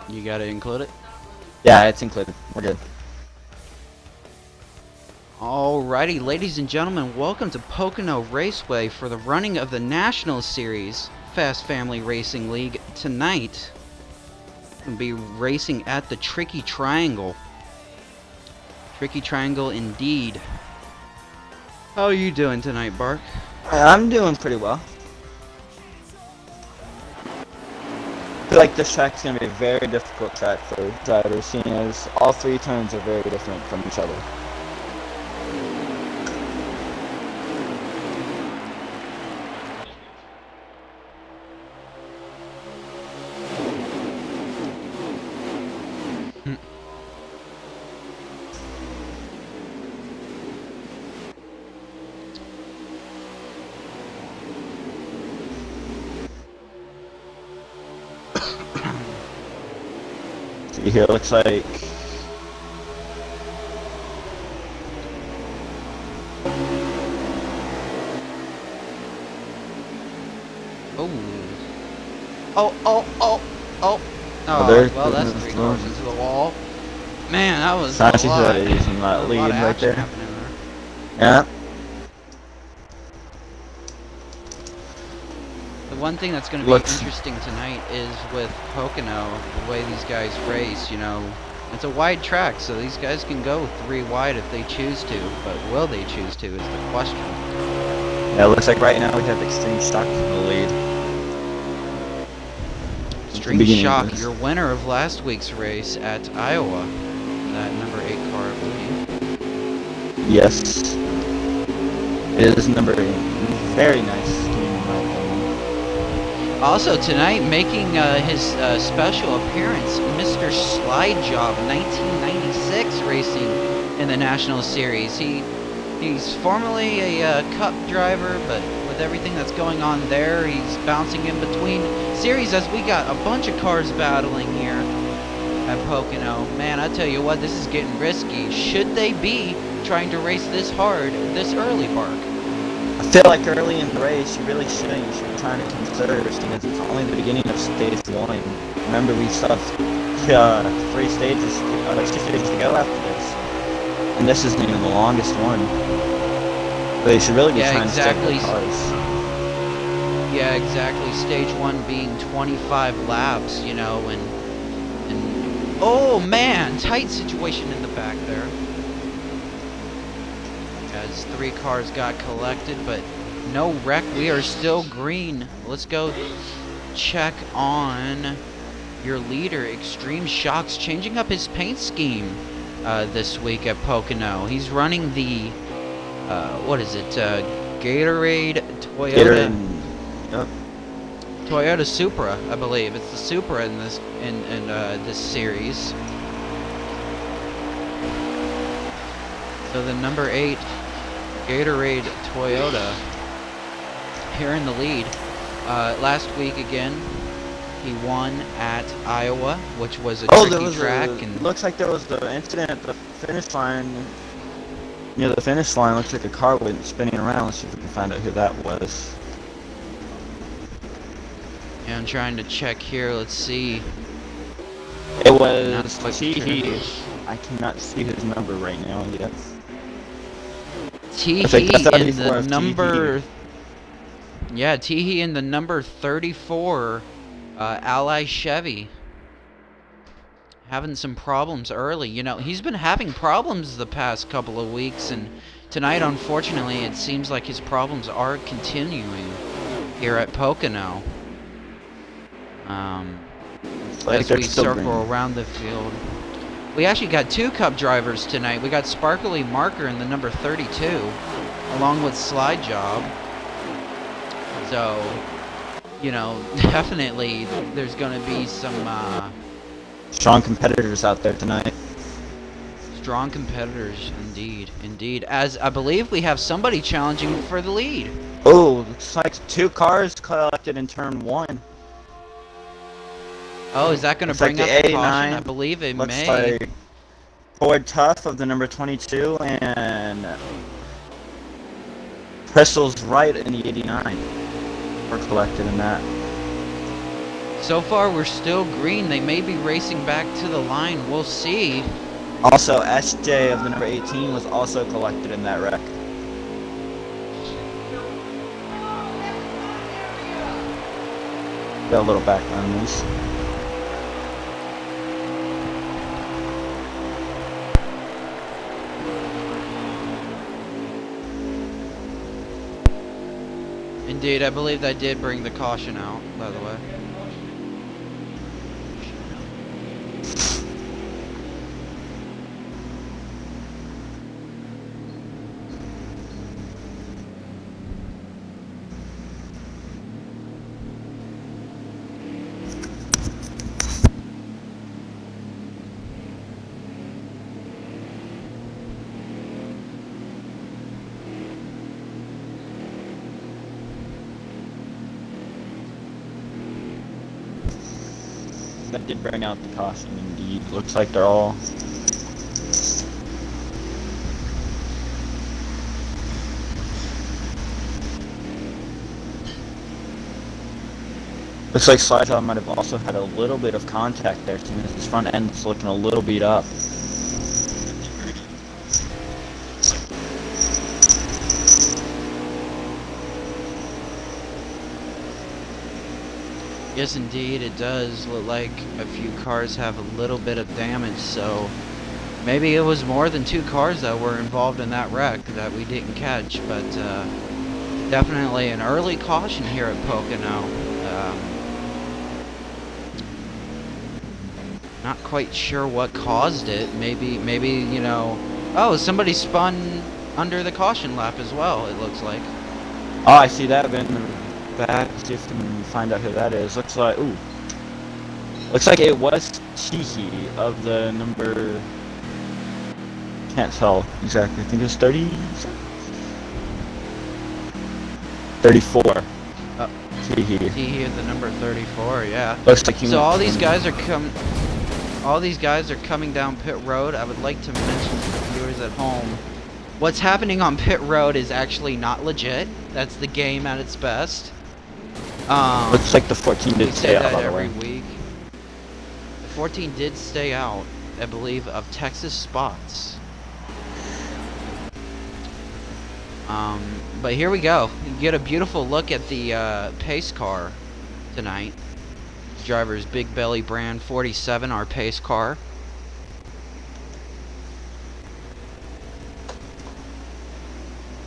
You gotta include it? Yeah, it's included. We're good. Alrighty, ladies and gentlemen, welcome to Pocono Raceway for the running of the National Series Fast Family Racing League tonight. We'll be racing at the Tricky Triangle. Tricky Triangle indeed. How are you doing tonight, Bark? I'm doing pretty well. I feel like this track's going to be a very difficult track for drivers, seeing as all three turns are very different from each other. See here, looks like Oh, well, that's 3 cars into the wall. Man, that was a lot. using that A lead lot of right action there. happening there. Yeah. The one thing that's going to be interesting tonight is with Pocono, the way these guys race, you know, it's a wide track, so these guys can go 3 wide if they choose to, but will they choose to is the question. Yeah, it looks like right now we have Extreme Shock in the lead. Extreme Shock, your winner of last week's race at Iowa. That number 8 car, I believe. Yes. It is number 8. Very nice. Also tonight, making his special appearance, Mr. Slide Job, 1996 racing in the National Series. He's formerly a Cup driver, but with everything that's going on there, he's bouncing in between series as we got a bunch of cars battling here at Pocono. Man, I tell you what, this is getting risky. Should they be trying to race this hard this early, Bark? I feel like early in the race, you really shouldn't. You should be trying to conserve, because it's only the beginning of stage 1. Remember, we still have 2 stages to go after this. And this isn't even the longest one. But you should really be trying to stick with cars. Yeah, exactly. Stage 1 being 25 laps, you know, and oh man, tight situation in the back there. As 3 cars got collected, but no wreck. We are still green. Let's go check on your leader, Extreme Shocks, changing up his paint scheme this week at Pocono. He's running the what is it? Gatorade Toyota. Yep. Toyota Supra, I believe. It's the Supra in this this series. So the number 8 Gatorade Toyota here in the lead. Last week again, he won at Iowa, which was a tricky track. And looks like there was the incident at the finish line. Near the finish line, looks like a car went spinning around. Let's see if we can find out who that was. Yeah, I'm trying to check here. Let's see. It was T.He. I cannot see his number right now yet. T.He in the number... Yeah, T.He in the number 34 Ally Chevy. Having some problems early. You know, he's been having problems the past couple of weeks, and tonight, unfortunately, it seems like his problems are continuing here at Pocono. As we circle around the field. We actually got 2 Cup drivers tonight. We got Sparkly Marker in the number 32, along with Slide Job. So, you know, definitely there's going to be some strong competitors out there tonight. Strong competitors, indeed, indeed. As I believe we have somebody challenging for the lead. Oh, looks like 2 cars collected in turn 1. Oh, is that going to bring up the caution? I believe it may. Like Ford Tough of the number 22 and Crystal's Right in the 89 were collected in that. So far, we're still green. They may be racing back to the line. We'll see. Also, SJ of the number 18 was also collected in that wreck. Got a little background noise. Indeed, I believe that did bring the caution out, by the way. That did bring out the caution, indeed. Looks like they're all... Looks like Slideshot might have also had a little bit of contact there, seeing as his front end's looking a little beat up. Yes, indeed, it does look like a few cars have a little bit of damage, so maybe it was more than 2 cars that were involved in that wreck that we didn't catch, but definitely an early caution here at Pocono. Not quite sure what caused it. Maybe, you know... Oh, somebody spun under the caution lap as well, it looks like. Oh, I see that in the back. See if we can find out who that is. Looks like... Ooh. Looks like it was Chihi of the number... Can't tell exactly. I think it was 30... 34. Chihi. Chihi at the number 34, yeah. Looks like he So went all these guys are coming down pit road. I would like to mention to the viewers at home, what's happening on pit road is actually not legit. That's the game at its best. Looks like the 14 did stay out, by the way. Every week. The 14 did stay out, I believe, of Texas spots. But here we go. You get a beautiful look at the pace car tonight. Driver's Big Belly Brand 47, our pace car.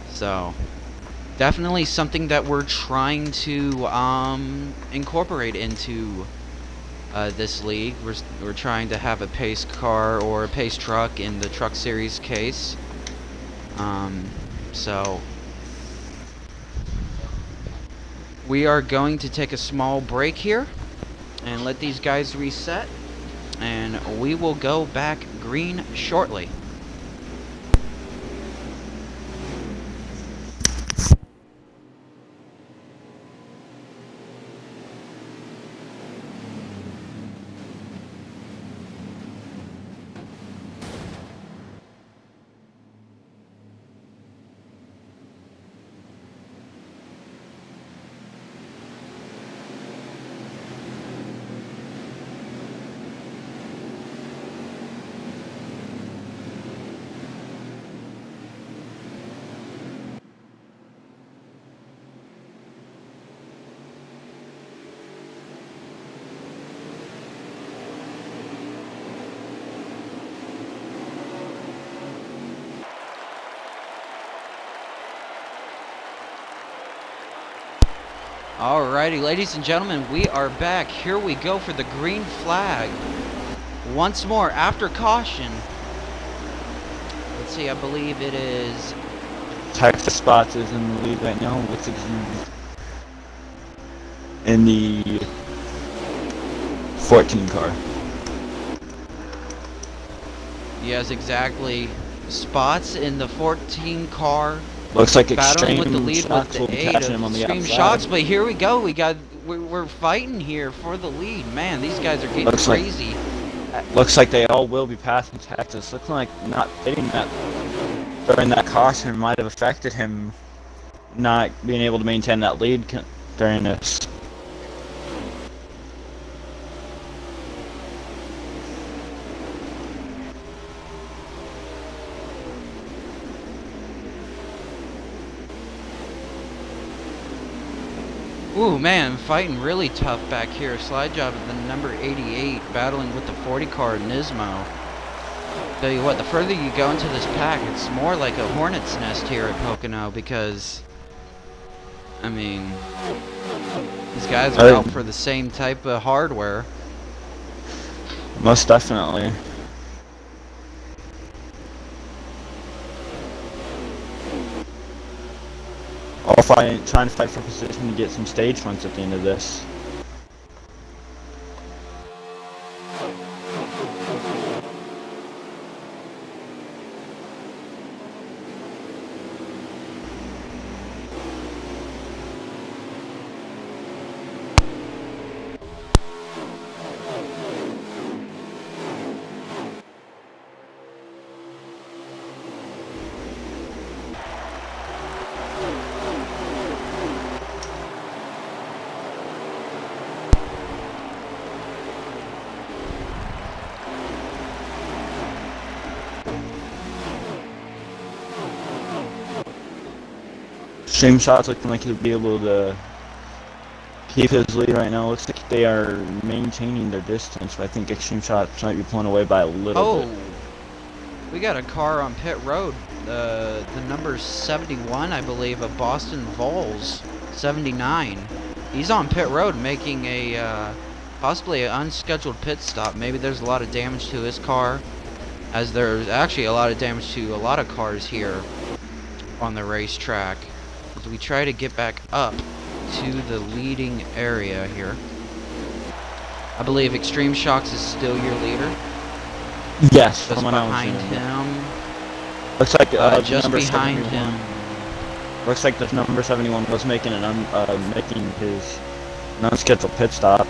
So, definitely something that we're trying to incorporate into this league. We're trying to have a pace car or a pace truck in the Truck Series case. So we are going to take a small break here and let these guys reset, and we will go back green shortly. Alrighty, ladies and gentlemen, we are back. Here we go for the green flag. Once more, after caution. Let's see, I believe it is... Texas Spots is in the lead right now. Looks like he's in the 14 car. Yes, exactly. Spots in the 14 car. Looks like battling Extreme with the lead Shocks with will the be 8 catching of him on the Extreme outside. Shocks, but here we go. We're fighting here for the lead. Man, these guys are getting crazy. Looks like they all will be passing Texas. Looks like not hitting that during that caution might have affected him not being able to maintain that lead during this. Ooh, man, fighting really tough back here. Slide job at the number 88, battling with the 40 car Nismo. Tell you what, the further you go into this pack, it's more like a hornet's nest here at Pocono because, I mean, these guys are out for the same type of hardware. Most definitely. All trying to fight for position to get some stage runs at the end of this. Extreme Shot's looking like he'll be able to keep his lead right now. Looks like they are maintaining their distance, but I think Extreme Shots might be pulling away by a little bit. We got a car on pit road. The number 71, I believe, of Boston Vols, 79. He's on pit road making a possibly an unscheduled pit stop. Maybe there's a lot of damage to his car, as there's actually a lot of damage to a lot of cars here on the racetrack. As we try to get back up to the leading area here. I believe Extreme Shocks is still your leader. Yes, Just behind him. Looks like just behind him. Looks like the number 71 was making making his unscheduled pit stop.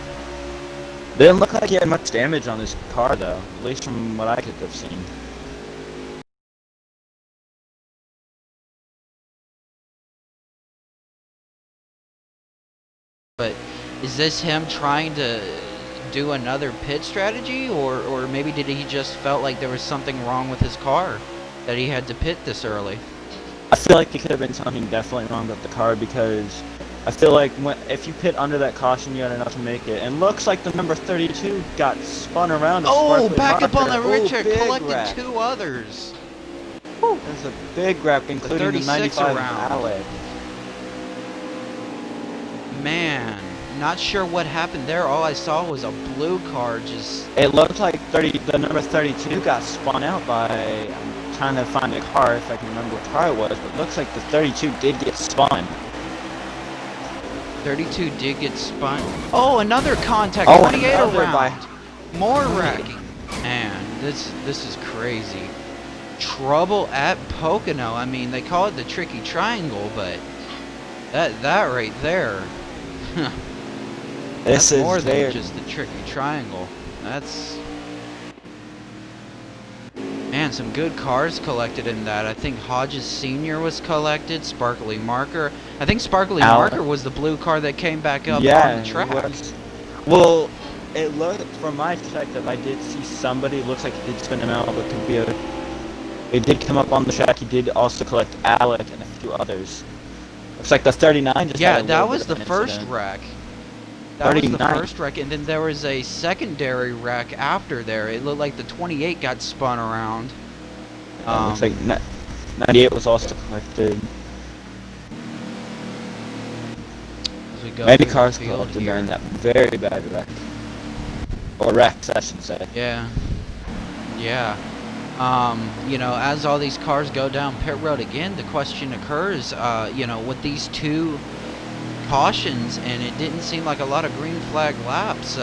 Didn't look like he had much damage on his car though, at least from what I could have seen. But is this him trying to do another pit strategy, or maybe did he just felt like there was something wrong with his car that he had to pit this early? I feel like it could have been something definitely wrong with the car, because I feel like if you pit under that caution, you got enough to make it. And looks like the number 32 got spun around. Oh, back up on the Richard, collected 2 others. There's a big wrap, including the 95 Alec. Man, not sure what happened there. All I saw was a blue car just... It looked like the number 32 got spun out by... I'm trying to find a car if I can remember what car it was, but it looks like the 32 did get spun. 32 did get spun. Oh, another contact. Oh, 28 around. More Really? wrecking. Man, this is crazy. Trouble at Pocono. I mean, they call it the tricky triangle, but that right there... This that's is more than just the tricky triangle. That's... Man, some good cars collected in that. I think Hodges Sr. was collected, Sparkly Marker. I think Sparkly Marker was the blue car that came back up on the track. Well, it looked, from my perspective, I did see somebody, looks like he did spin him out, but could be a... It did come up on the track. He did also collect Alec and a few others. Looks like the 39 just had a that little was bit the of an first incident. wreck. That 39. was the first wreck, and then there was a secondary wreck after there. It looked like the 28 got spun around. Looks like 98 was also collected. As we go Many through cars the field collected here. during that very bad wreck. Or wrecks, I should say. Yeah. Yeah. You know, as all these cars go down pit road again, the question occurs, you know, with these 2 cautions, and it didn't seem like a lot of green flag laps.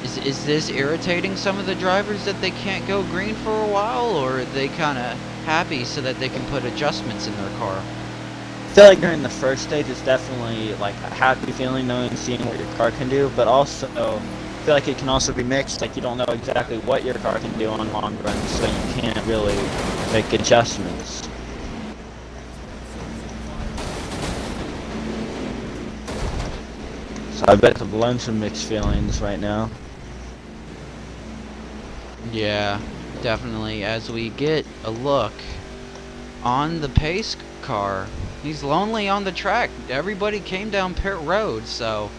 Is this irritating some of the drivers that they can't go green for a while, or are they kind of happy so that they can put adjustments in their car? I feel like during the first stage, it's definitely like a happy feeling knowing, seeing what your car can do, but also I feel like it can also be mixed, like you don't know exactly what your car can do on long runs, so you can't really make adjustments. So I bet I've learned some mixed feelings right now. Yeah, definitely. As we get a look on the pace car, He's lonely on the track. Everybody came down pit road, so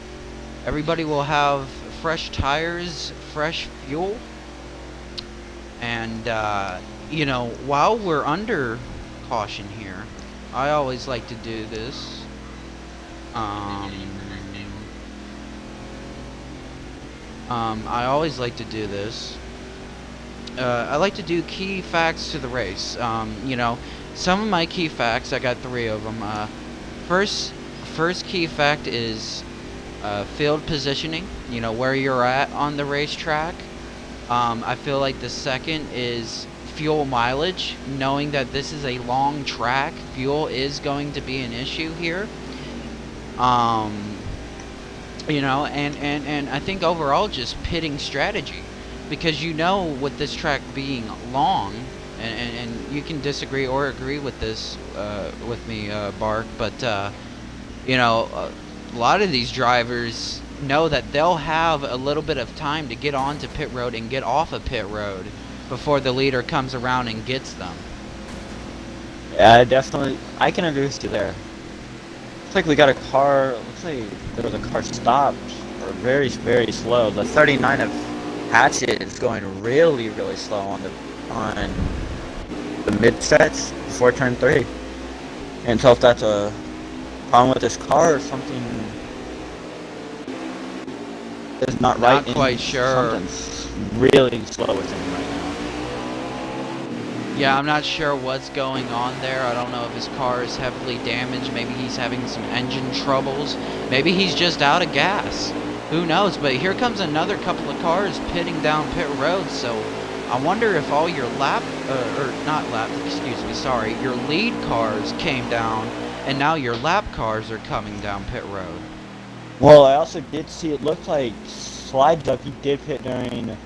everybody will have fresh tires, fresh fuel, and while we're under caution here, I always like to do this. I always like to do this. I like to do key facts to the race. Some of my key facts, I got 3 of them. First, first key fact is field positioning, where you're at on the racetrack. I feel like the second is fuel mileage, knowing that this is a long track. Fuel is going to be an issue here. And I think overall just pitting strategy, because with this track being long, and you can disagree or agree with this with me, Bark, but a lot of these drivers know that they'll have a little bit of time to get onto pit road and get off of pit road before the leader comes around and gets them. Yeah, definitely. I can agree with you there. Looks like we got a car. Looks like there was a car stopped, or very, very slow. The 39 of Hatchet is going really, really slow on the mid stretch before turn 3. Can't tell if that's a problem with this car or something is not right. Not quite sure. Something's really slow with him right now. Yeah, I'm not sure what's going on there. I don't know if his car is heavily damaged. Maybe he's having some engine troubles. Maybe he's just out of gas. Who knows? But here comes another couple of cars pitting down pit road. So I wonder if all your your lead cars came down, and now your lap cars are coming down pit road. Well, I also did see it looked like Slide Dog, he did pit during the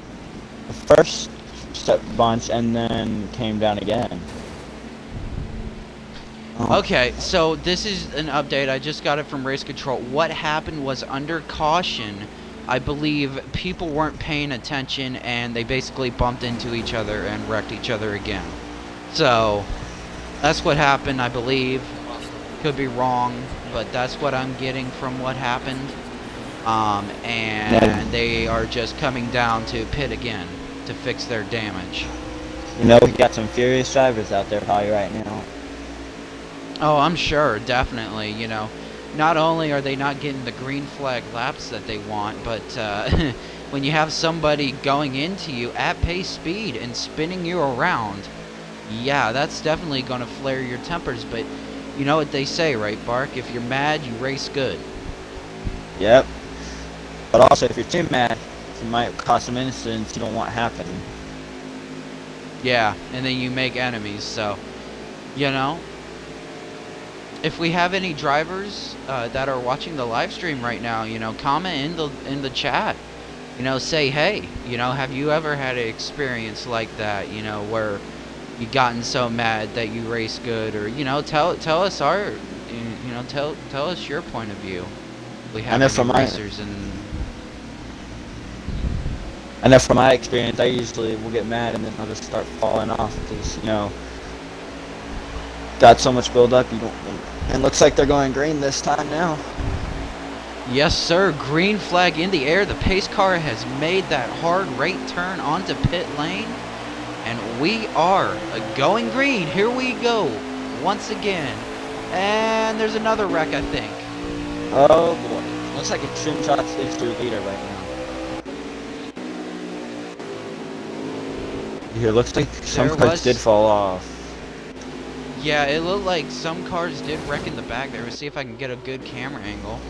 first step bunch and then came down again. Okay, so this is an update. I just got it from Race Control. What happened was, under caution, I believe people weren't paying attention and they basically bumped into each other and wrecked each other again. So that's what happened, I believe. Could be wrong, but that's what I'm getting from what happened. And they are just coming down to pit again to fix their damage. We got some furious drivers out there probably right now. Oh, I'm sure, definitely. Not only are they not getting the green flag laps that they want, but when you have somebody going into you at pace speed and spinning you around, yeah, that's definitely going to flare your tempers. But you know what they say, right, Bark? If you're mad, you race good. Yep. But also, if you're too mad, it might cause some incidents you don't want happening. Yeah, and then you make enemies. So, if we have any drivers that are watching the live stream right now, comment in the chat. Say, hey, have you ever had an experience like that? Where you gotten so mad that you race good, or tell us tell us your point of view. We have any racers and. I know from my experience, I usually will get mad and then I'll just start falling off because, got so much build up. And looks like they're going green this time now. Yes, sir. Green flag in the air. The pace car has made that hard right turn onto pit lane. And we are going green. Here we go. Once again. And there's another wreck, I think. Oh, boy. Looks like a trim shot's is your leader right now. Here, looks like some cars did fall off. Yeah, it looked like some cars did wreck in the back there. Let's see if I can get a good camera angle.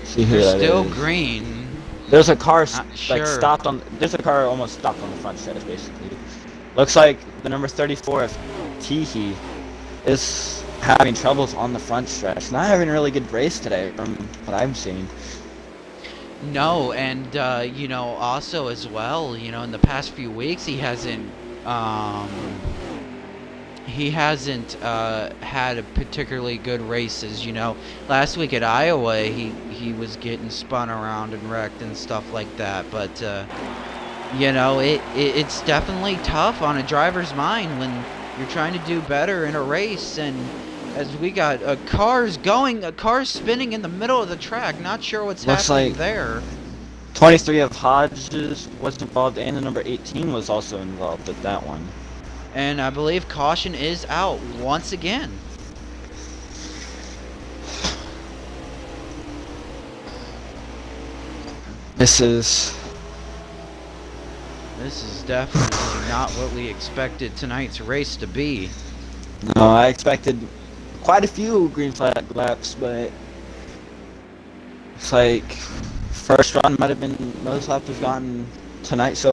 See who They're that still is. green. There's a car Sure. There's a car almost stopped on the front stretch, basically. Looks like the number 34 of Teehee is having troubles on the front stretch. Not having a really good race today, from what I'm seeing. No, and also as well, in the past few weeks he hasn't had a particularly good races. Last week at Iowa he was getting spun around and wrecked and stuff like that. But it's definitely tough on a driver's mind when you're trying to do better in a race and as we got cars going, cars spinning in the middle of the track. Not sure what's Looks happening like there. 23 of Hodges was involved, and the number 18 was also involved with that one. And I believe caution is out once again. This is definitely not what we expected tonight's race to be. no, I expected quite a few green flag laps, but it's like first run might have been most laps we've gotten tonight. So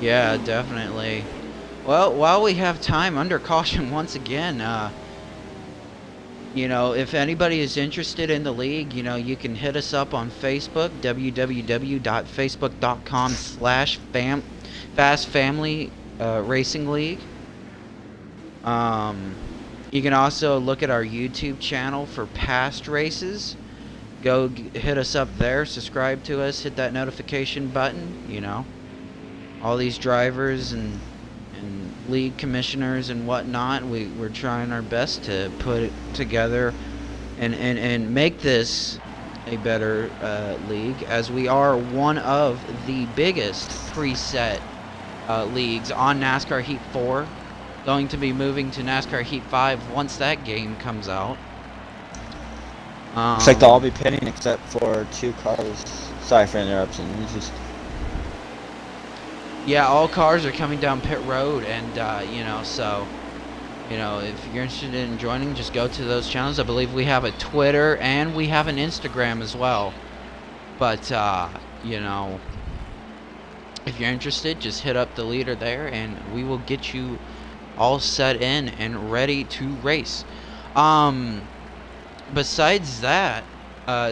Yeah, definitely. Well, while we have time, under caution once again, you know, if anybody is interested in the league, you know, you can hit us up on Facebook, www.facebook.com/fastfamily racing league. You can also look at our YouTube channel for past races. Go hit us up there, subscribe to us, hit that notification button, you know. All these drivers and league commissioners and whatnot, we're trying our best to put it together and make this a better league, as we are one of the biggest preset leagues on NASCAR Heat 4. Going to be moving to NASCAR Heat 5 once that game comes out. looks like they'll all be pitting except for 2 cars. Sorry for interruption. It's just Yeah, all cars are coming down pit road, and you know, so you know, if you're interested in joining, just go to those channels. I believe we have a Twitter and we have an Instagram as well. But you know, if you're interested, just hit up the leader there, and we will get you all set in and ready to race. Besides that,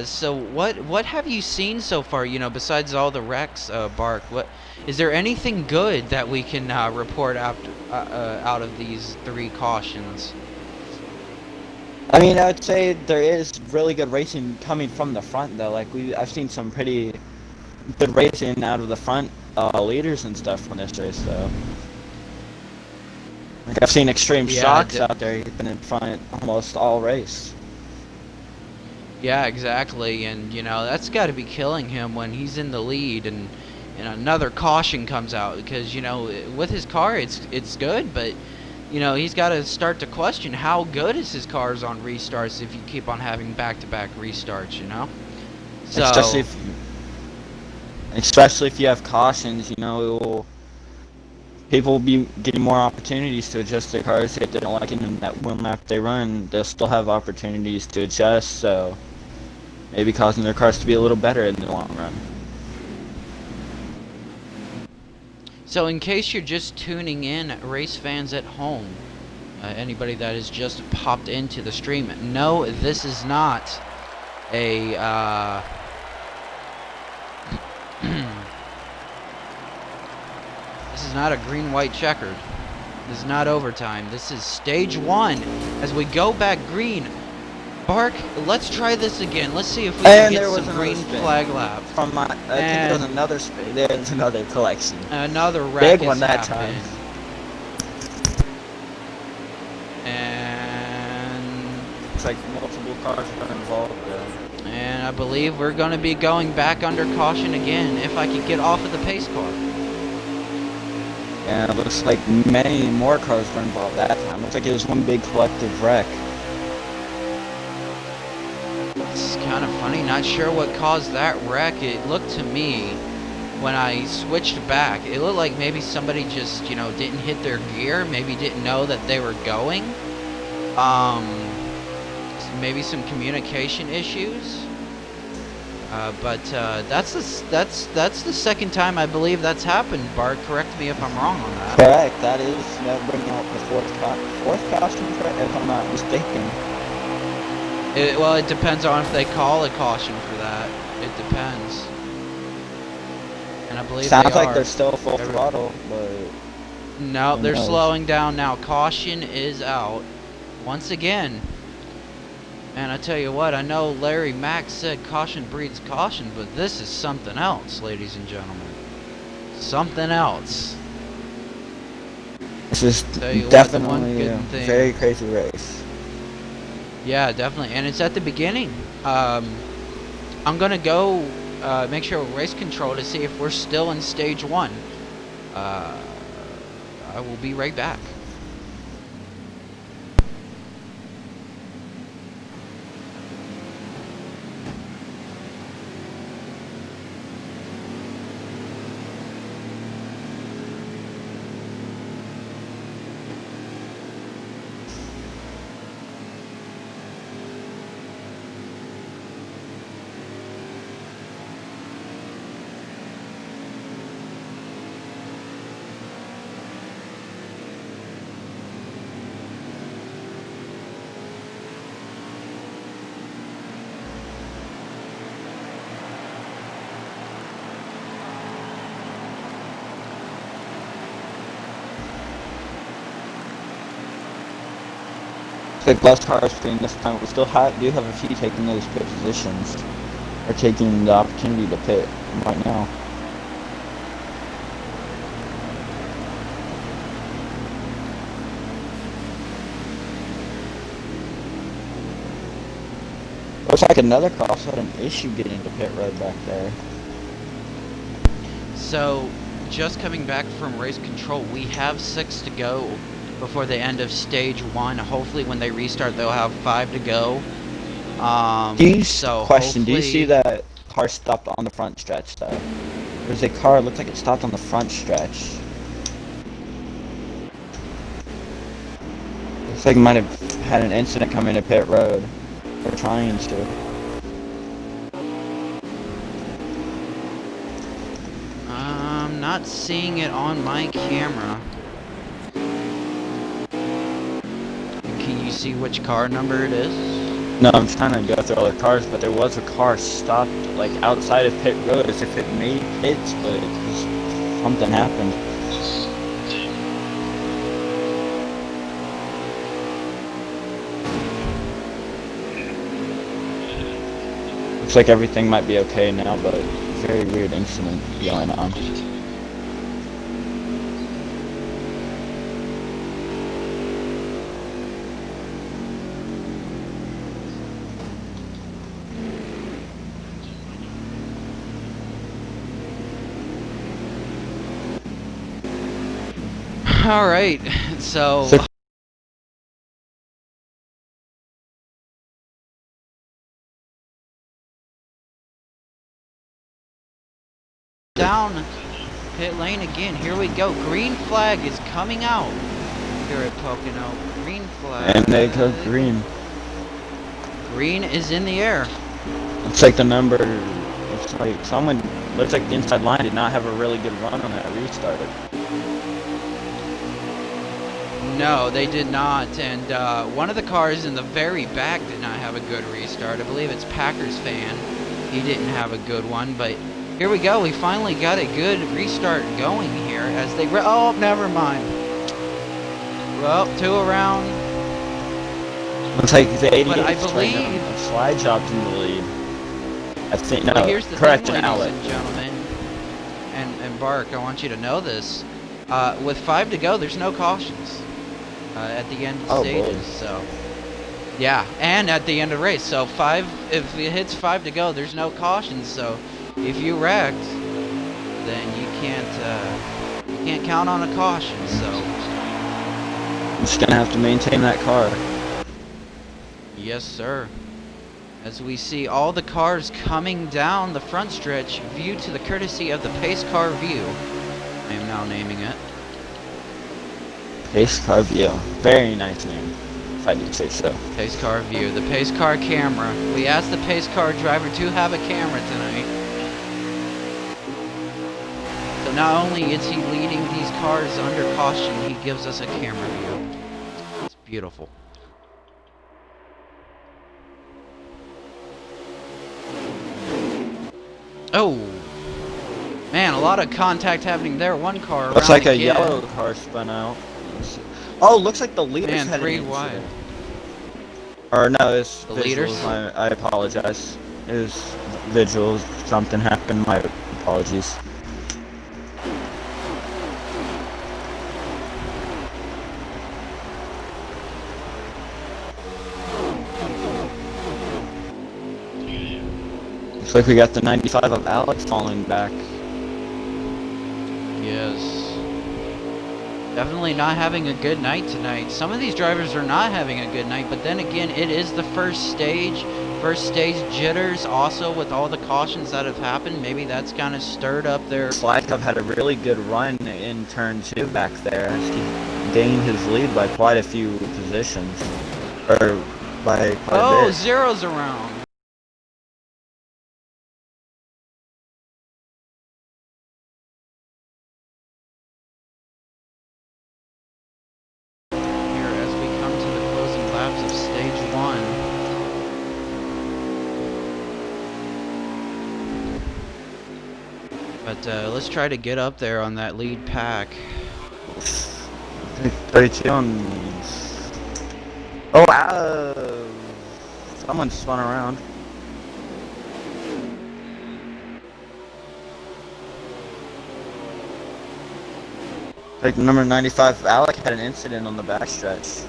so what have you seen so far? You know, besides all the wrecks, Bark. What is there anything good that we can report out of these 3 cautions? I mean, I would say there is really good racing coming from the front, though. Like I've seen some pretty good racing out of the front leaders and stuff from this race, though. Like I've seen Extreme Shocks out there. He's been in front almost all race. Yeah, exactly, and you know that's got to be killing him when he's in the lead and another caution comes out, because you know with his car it's good, but you know he's got to start to question how good is his cars on restarts if you keep on having back-to-back restarts, you know. So especially if you have cautions, you know, people will be getting more opportunities to adjust their cars. If they don't like it in that one lap they run, they'll still have opportunities to adjust, so maybe causing their cars to be a little better in the long run. So in case you're just tuning in, race fans at home, anybody that has just popped into the stream, no, this is not a this is not a green-white checkered. This is not overtime. This is stage 1 as we go back green. Bark, let's try this again. Let's see if we can get some green flag lap. From I think there was another spin. There's another collection. Another wreck big one that time. And it's like multiple cars are involved there. And I believe we're going to be going back under caution again if I can get off of the pace car. And it looks like many more cars were involved that time. Looks like it was one big collective wreck. It's kind of funny, not sure what caused that wreck. It looked to me, when I switched back, it looked like maybe somebody just, you know, didn't hit their gear, maybe didn't know that they were going. Maybe some communication issues. But that's the second time I believe that's happened. Bart, correct me if I'm wrong on that. Correct. That is bringing out the fourth caution, if I'm not mistaken. Well, it depends on if they call a caution for that. It depends. And I believe sounds like they're still full throttle, but no, they're slowing down now. Caution is out once again. And I tell you what, I know Larry Mack said caution breeds caution, but this is something else, ladies and gentlemen. Something else. This is Tell you what, the one definitely good a thing. very crazy race. Yeah, definitely, and it's at the beginning. I'm gonna go make sure race control to see if we're still in stage 1. I will be right back. Like less cars being this time, we still do have a few taking those pit positions, or taking the opportunity to pit right now. Looks like another car also had an issue getting to pit road back there. So, just coming back from race control, we have 6 to go before the end of stage 1. Hopefully when they restart, they'll have 5 to go. Do you Hopefully... see that car stopped on the front stretch though? There's a car, it looks like it stopped on the front stretch. Looks like it might have had an incident coming to pit road. Or trying to. I'm not seeing it on my camera. Can you see which car number it is? No, I'm just trying to go through all the cars, but there was a car stopped like outside of pit road as if it made pits, but something happened. Looks like everything might be okay now, but very weird incident going on. All right, so down pit lane again. Here we go. Green flag is coming out here at Pocono. Green flag. And they go green. Green is in the air. Looks like the number. Looks like someone. Looks like the inside line did not have a really good run on that restart. No, they did not. And one of the cars in the very back did not have a good restart. I believe it's Packers fan. He didn't have a good one, but here we go. We finally got a good restart going here as they... Oh, never mind. Well, 2 around. Looks like the 88 But I believe... slide jobs in the lead. I think, no, well, here's the correct, thing, an ladies outlet. and gentlemen, and Bark, I want you to know this. With 5 to go, there's no cautions at the end of the stages. Boy. So, yeah, and at the end of the race. So if it hits 5 to go, there's no cautions. So if you wrecked, then you can't count on a caution. So I'm just gonna have to maintain that car. yes, sir. As we see all the cars coming down the front stretch, viewed to the courtesy of the Pace Car View. I am now naming it. Pace Car View. Very nice name, if I do say so. Pace Car View. The Pace Car camera. We asked the Pace Car driver to have a camera tonight. So not only is he leading these cars under caution, he gives us a camera view. It's beautiful. Oh, man, a lot of contact happening there. One car Looks around like a again. yellow car spun out. Oh, looks like the leaders Man, had 3 an wide. incident. Or no, it's The visuals. leaders? I apologize. It was visuals. Something happened. My apologies. Looks like we got the 95 of Alex falling back. Yes. Definitely not having a good night tonight. Some of these drivers are not having a good night, but then again, it is the first stage. First stage jitters also with all the cautions that have happened. Maybe that's kind of stirred up their... Slide Cup had a really good run in turn 2 back there. He gained his lead by quite a few positions. Or by quite a bit. Zero's around. Here as we come to the closing laps of stage 1. But let's try to get up there on that lead pack. 32 on... Oh, someone spun around. Like number 95, Alec had an incident on the backstretch.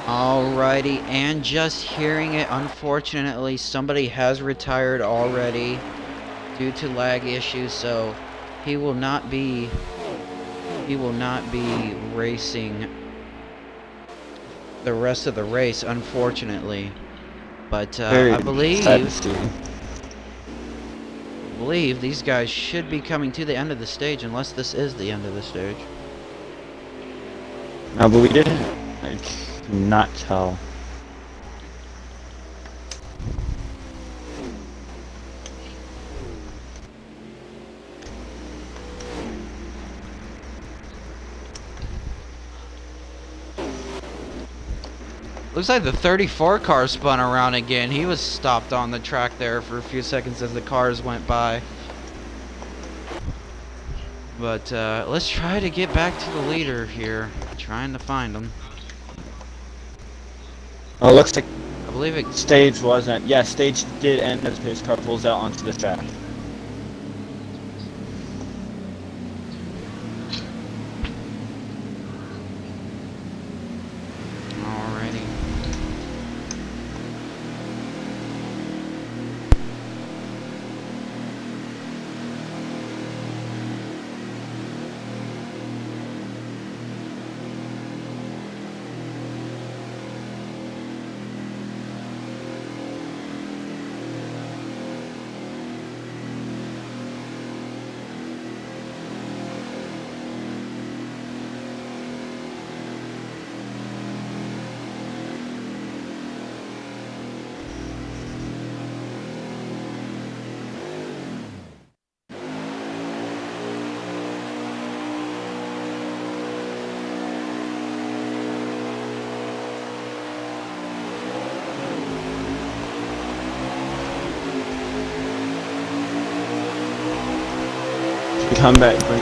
Alrighty, and just hearing it, unfortunately, somebody has retired already due to lag issues, so he will not be racing the rest of the race, unfortunately. But I believe these guys should be coming to the end of the stage, unless this is the end of the stage. No, but we didn't. I cannot tell. Looks like the 34 car spun around again. He was stopped on the track there for a few seconds as the cars went by. But let's try to get back to the leader here. Trying to find him. Oh, it looks like I believe it. stage wasn't. Yeah, stage did end as his car pulls out onto the track. Alrighty. Comeback brings...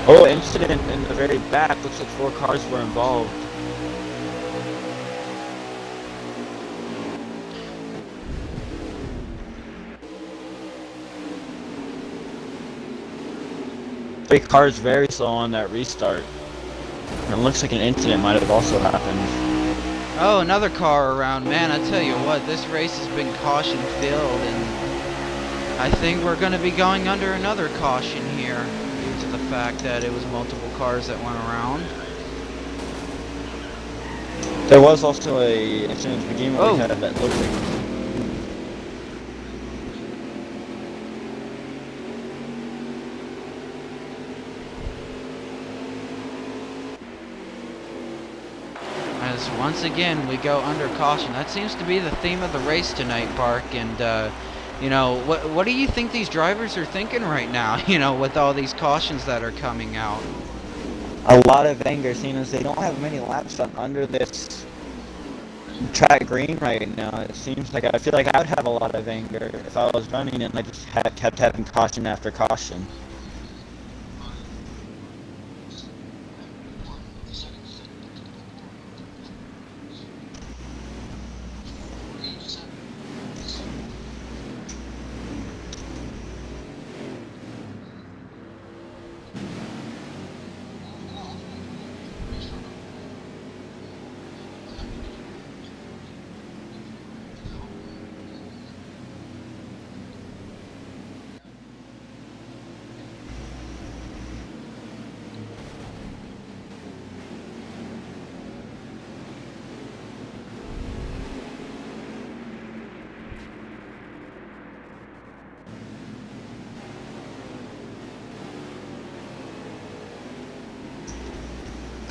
Oh, incident in the very back. Looks like 4 cars were involved. Three cars very slow on that restart. And it looks like an incident might have also happened. Oh, another car around. Man, I tell you what, this race has been caution filled, and I think we're going to be going under another caution here due to the fact that it was multiple cars that went around. There was also a incident in the game where we had that looked like... As once again we go under caution. That seems to be the theme of the race tonight, Bark, and you know, what do you think these drivers are thinking right now, you know, with all these cautions that are coming out? A lot of anger, seeing as they don't have many laps done under this track green right now. It seems like I feel like I would have a lot of anger if I was running and I just kept having caution after caution.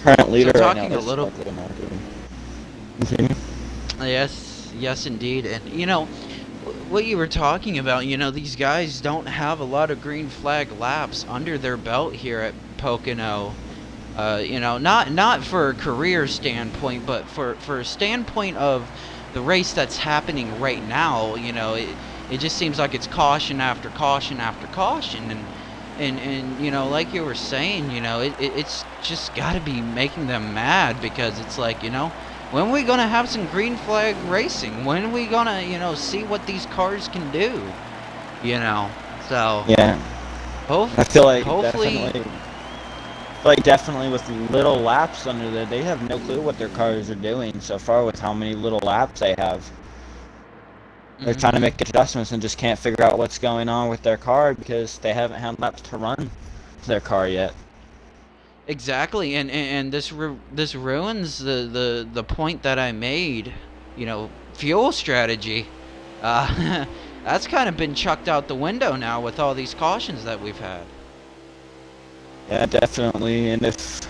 Current So leader right now talking a is little, likely to market. Continue. yes, indeed, and what you were talking about, these guys don't have a lot of green flag laps under their belt here at Pocono. Not for a career standpoint, but for a standpoint of the race that's happening right now. It just seems like it's caution after caution after caution, and like you were saying, it's just got to be making them mad, because it's like, when are we gonna have some green flag racing? When are we gonna see what these cars can do? So Yeah, hope I feel like hopefully. definitely with little laps under there, they have no clue what their cars are doing so far with how many little laps they have. They're trying to Mhm. make adjustments and just can't figure out what's going on with their car because they haven't had laps to run their car yet. Exactly, and this ruins the point that I made. Fuel strategy. That's kind of been chucked out the window now with all these cautions that we've had. Yeah, definitely. And if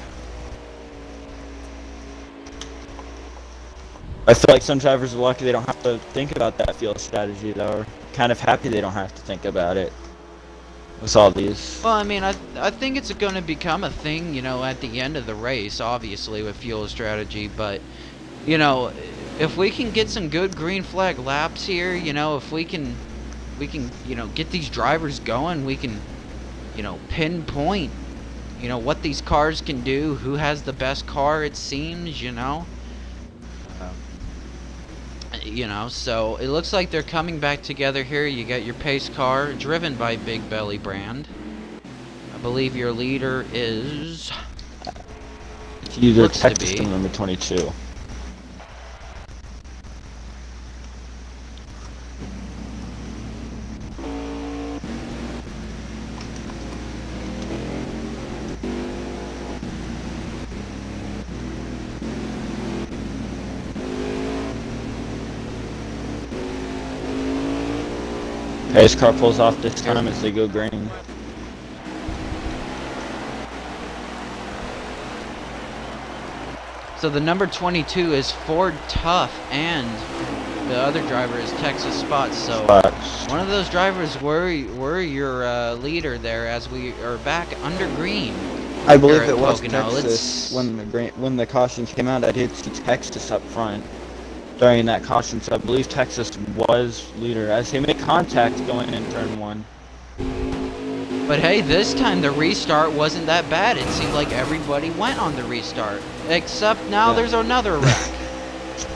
I feel like some drivers are lucky they don't have to think about that fuel strategy, though. Or kind of happy they don't have to think about it with all these. Well, I mean, I think it's going to become a thing, at the end of the race, obviously with fuel strategy. But you know, if we can get some good green flag laps here, if we can get these drivers going, we can pinpoint what these cars can do, who has the best car, it seems. So it looks like they're coming back together here. You got your pace car driven by Big Belly Brand. I believe your leader is User looks to Texas be. number 22. Pace car pulls off this time as they go green. So the number 22 is Ford Tough, and the other driver is Texas Spots. So one of those drivers were your leader there as we are back under green. I believe it was Pocono. Texas when the caution came out. I did see Texas up front during that caution, so I believe Texas was leader as he made contact going in turn one. But hey, this time the restart wasn't that bad. It seemed like everybody went on the restart, except now there's another wreck.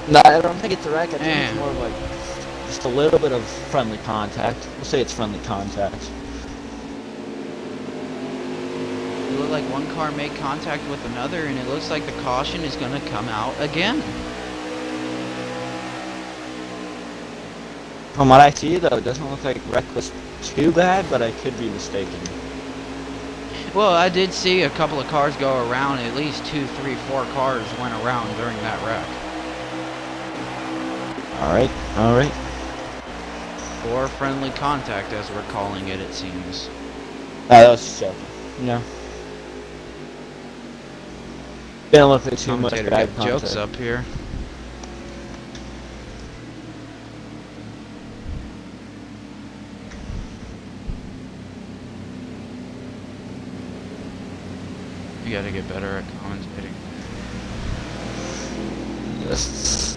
No, I don't think it's a wreck. I think it's more of like just a little bit of friendly contact. We'll say it's friendly contact. It looked like one car made contact with another, and it looks like the caution is going to come out again. From what I see, though, it doesn't look like wreck was too bad, but I could be mistaken. Well, I did see a couple of cars go around. At least 2, 3, 4 cars went around during that wreck. All right. Or friendly contact, as we're calling it seems. That was joking. Yeah. Didn't look like too much bad contact. Jokes up here. You gotta get better at commentating. Yes.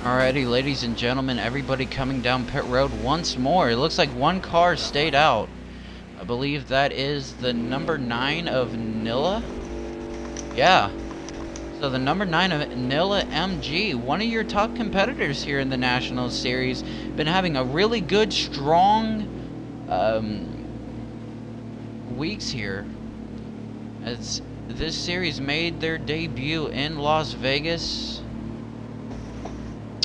Alrighty, ladies and gentlemen, everybody coming down pit road once more. It looks like one car stayed out. I believe that is the number 9 of Nilla. Yeah. So the number 9 of Nilla MG, one of your top competitors here in the National Series, been having a really good, strong weeks here. As this series made their debut in Las Vegas,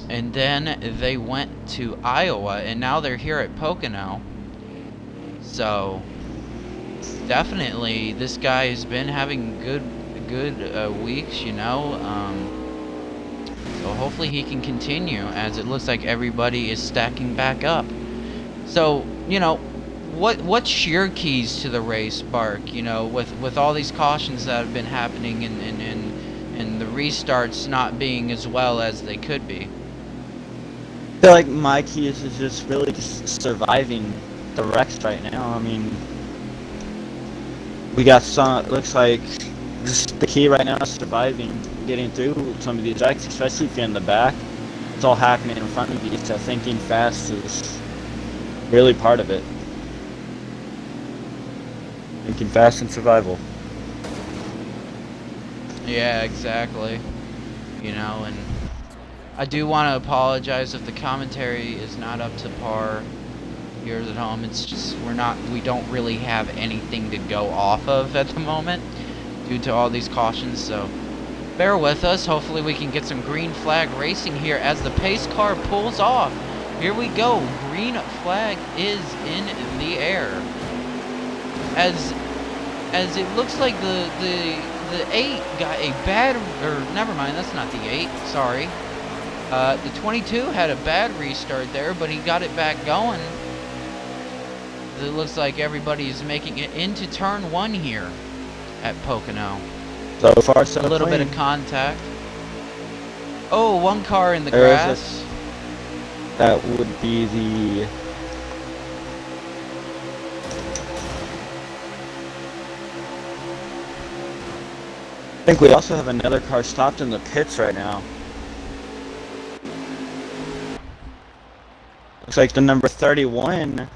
and then they went to Iowa, and now they're here at Pocono. So definitely this guy has been having good weeks, you know. So hopefully he can continue, as it looks like everybody is stacking back up. So, you know, what's your keys to the race, Bark? You know, with all these cautions that have been happening and the restarts not being as well as they could be. I feel like my key is just really just surviving the wrecks right now. I mean, we got some. It looks like just the key right now is surviving, getting through some of these wrecks, especially if you're in the back. It's all happening in front of you, so thinking fast is really part of it. Thinking fast and survival. Yeah, exactly. You know, and I do want to apologize if the commentary is not up to par here at home. It's just we don't really have anything to go off of at the moment due to all these cautions, so bear with us. Hopefully we can get some green flag racing here as the pace car pulls off. Here we go. Green flag is in the air. As it looks like the 8 got a bad, or never mind, that's not the 8, sorry. The 22 had a bad restart there, but he got it back going. It looks like everybody's making it into turn 1 here at Pocono. So far, so a little clean. bit of contact. Oh, one car in the grass. That would be the... I think we also have another car stopped in the pits right now. Looks like the number 31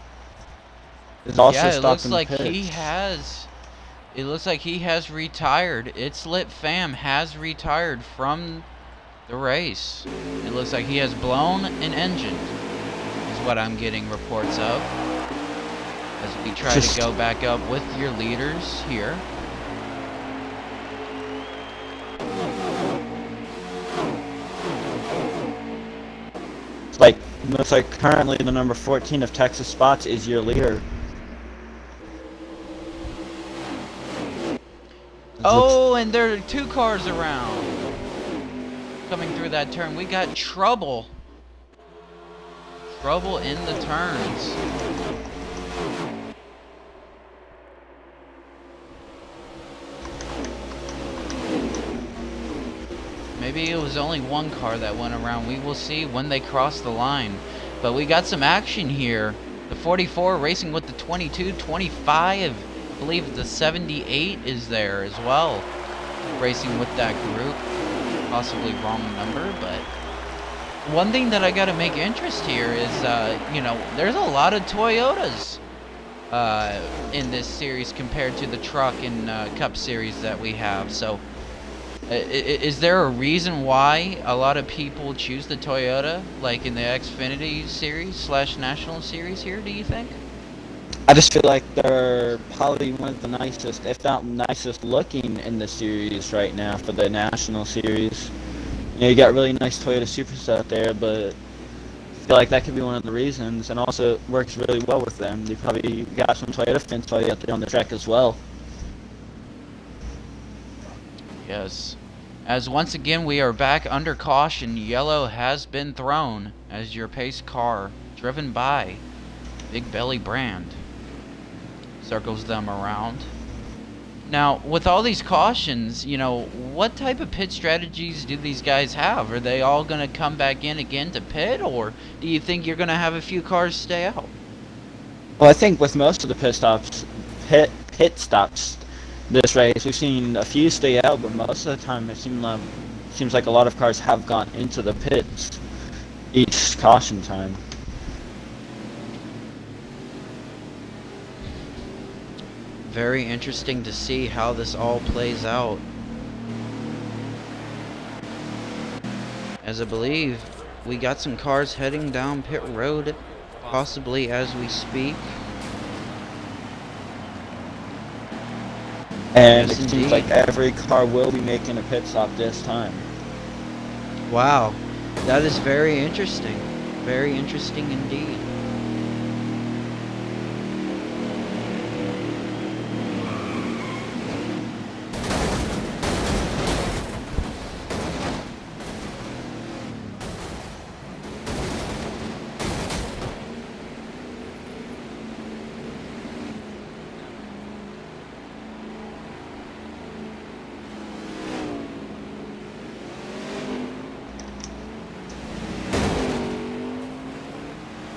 is also stopped in the pits. It looks like he has retired. It's Lit Fam has retired from the race. It looks like he has blown an engine, is what I'm getting reports of. As we try to go back up with your leaders here. Looks like currently the number 14 of Texas Spots is your leader. Oh, and there are 2 cars around. Coming through that turn. We got trouble. Trouble in the turns. Maybe it was only 1 car that went around. We will see when they cross the line. But we got some action here. The 44 racing with the 22, 25. I believe the 78 is there as well. Racing with that group. Possibly wrong number, but one thing that I got to make interest here is, you know, there's a lot of Toyotas in this series compared to the truck and Cup series that we have. So is there a reason why a lot of people choose the Toyota, like in the Xfinity series / National series here, do you think? I just feel like they're probably one of the nicest, if not nicest looking in the series right now for the National series. You know, you got really nice Toyota Supers out there, but I feel like that could be one of the reasons, and also it works really well with them. They probably got some Toyota fans probably out there on the track as well. Yes. As once again we are back under caution. Yellow has been thrown as your pace car, driven by Big Belly Brand, circles them around. Now, with all these cautions, you know, what type of pit strategies do these guys have? Are they all going to come back in again to pit, or do you think you're going to have a few cars stay out? Well, I think with most of the pit stops this race, we've seen a few stay out, but most of the time it seems like a lot of cars have gone into the pits. each caution time. Very interesting to see how this all plays out. As I believe we got some cars heading down pit road, possibly as we speak. And Yes, it seems indeed. like every car will be making a pit stop this time. Wow, that is very interesting. Very interesting indeed.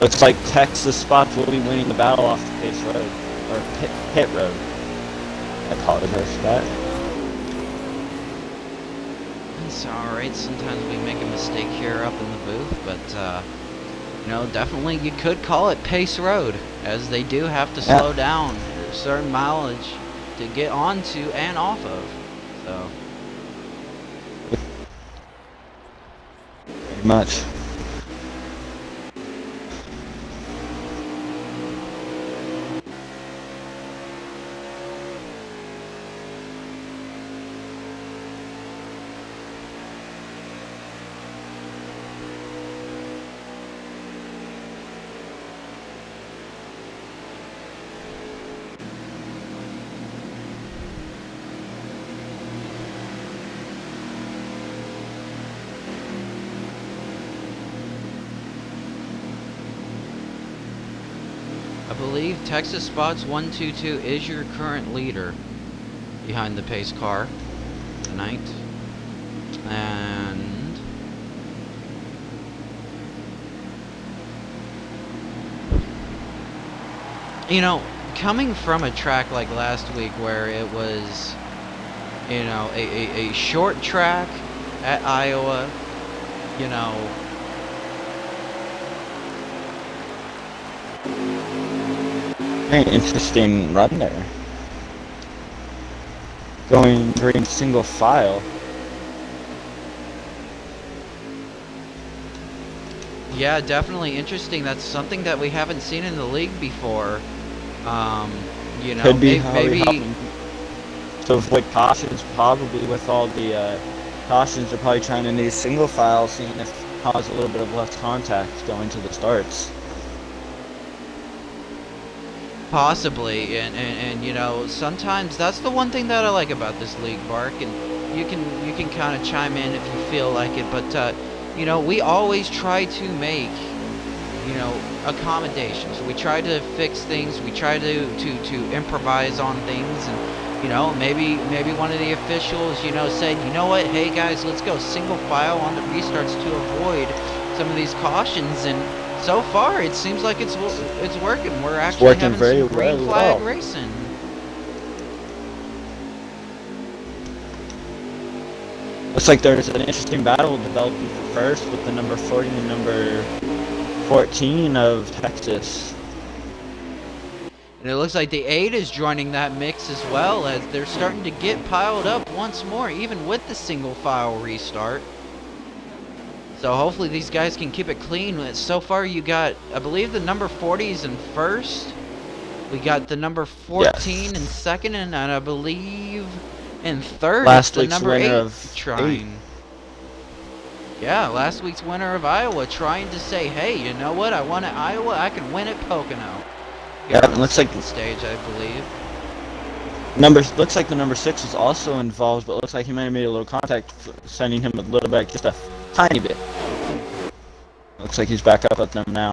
Looks like Texas spots will be winning the battle off the pace road, or pit road. I apologize for that. It's alright, sometimes we make a mistake here up in the booth, but, you know, definitely you could call it pace road, as they do have to slow down a certain mileage to get onto and off of, so. Very much. I believe Texas Spots 122 is your current leader behind the pace car tonight. And you know, coming from a track like last week where it was, you know, a short track at Iowa, you know, Very interesting run there. Going very single file. yeah, definitely interesting. That's something that we haven't seen in the league before. You know, Could be maybe to avoid cautions, probably with all the cautions, they're probably trying to do single file, seeing if cause a little bit of less contact going to the starts. possibly, and you know, sometimes that's the one thing that I like about this league, Bark, and you can kind of chime in if you feel like it, but you know, we always try to make, you know, accommodations. We try to fix things. We try to improvise on things, and you know, maybe one of the officials, you know, said, you know what, hey guys, let's go single file on the restarts to avoid some of these cautions, and so far it seems like it's working. We're actually Working having very some green flag well. racing. Looks like there's an interesting battle developing for first with the number 40 and number 14 of Texas. And it looks like the 8 is joining that mix as well, as they're starting to get piled up once more, even with the single file restart. So hopefully these guys can keep it clean. So far you got, I believe, the number 40s in first. We got the number 14 in second, and I believe in third Last it's the week's number winner 8 of trying. Yeah, last week's winner of Iowa trying to say, hey, you know what? I won at Iowa. I can win at Pocono. Yeah, it looks like stage, I believe. looks like the number 6 is also involved, but looks like he might have made a little contact, sending him a little bit, just a tiny bit. Looks like he's back up with them now.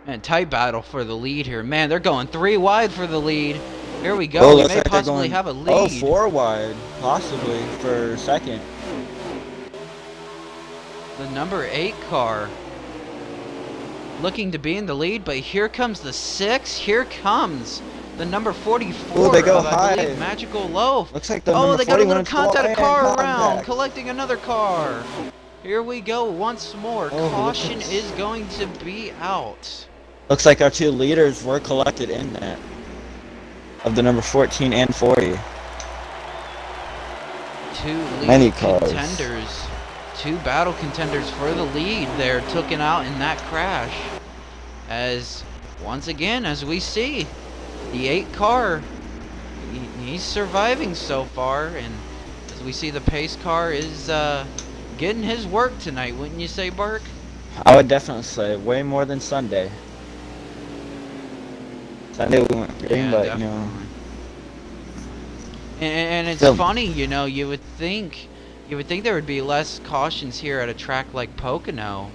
And tight battle for the lead here. Man, they're going 3 wide for the lead. Here we go. We may possibly have a lead. Oh, 4 wide, possibly, for second. The number 8 car looking to be in the lead, but here comes the 6. Here comes the number Oh, they 44 go of, I believe, high. Magical Loaf. Looks like the Oh, number they got a 40 little went into the contact, a wall and car around, contact. collecting another car. Here we go once more. Oh, look Caution at... is going to be out. Looks like our 2 leaders were collected in that. Of the number 14 and 40. Two Many lead cars. contenders, 2 battle contenders for the lead there, taken out in that crash. As, once again, as we see, the 8 car, he's surviving so far, and as we see, the pace car is getting his work tonight, wouldn't you say, Burke? I would definitely say way more than Sunday. Sunday we went green, Yeah, but definitely. you know. And it's Still. funny, you know, you would think there would be less cautions here at a track like Pocono,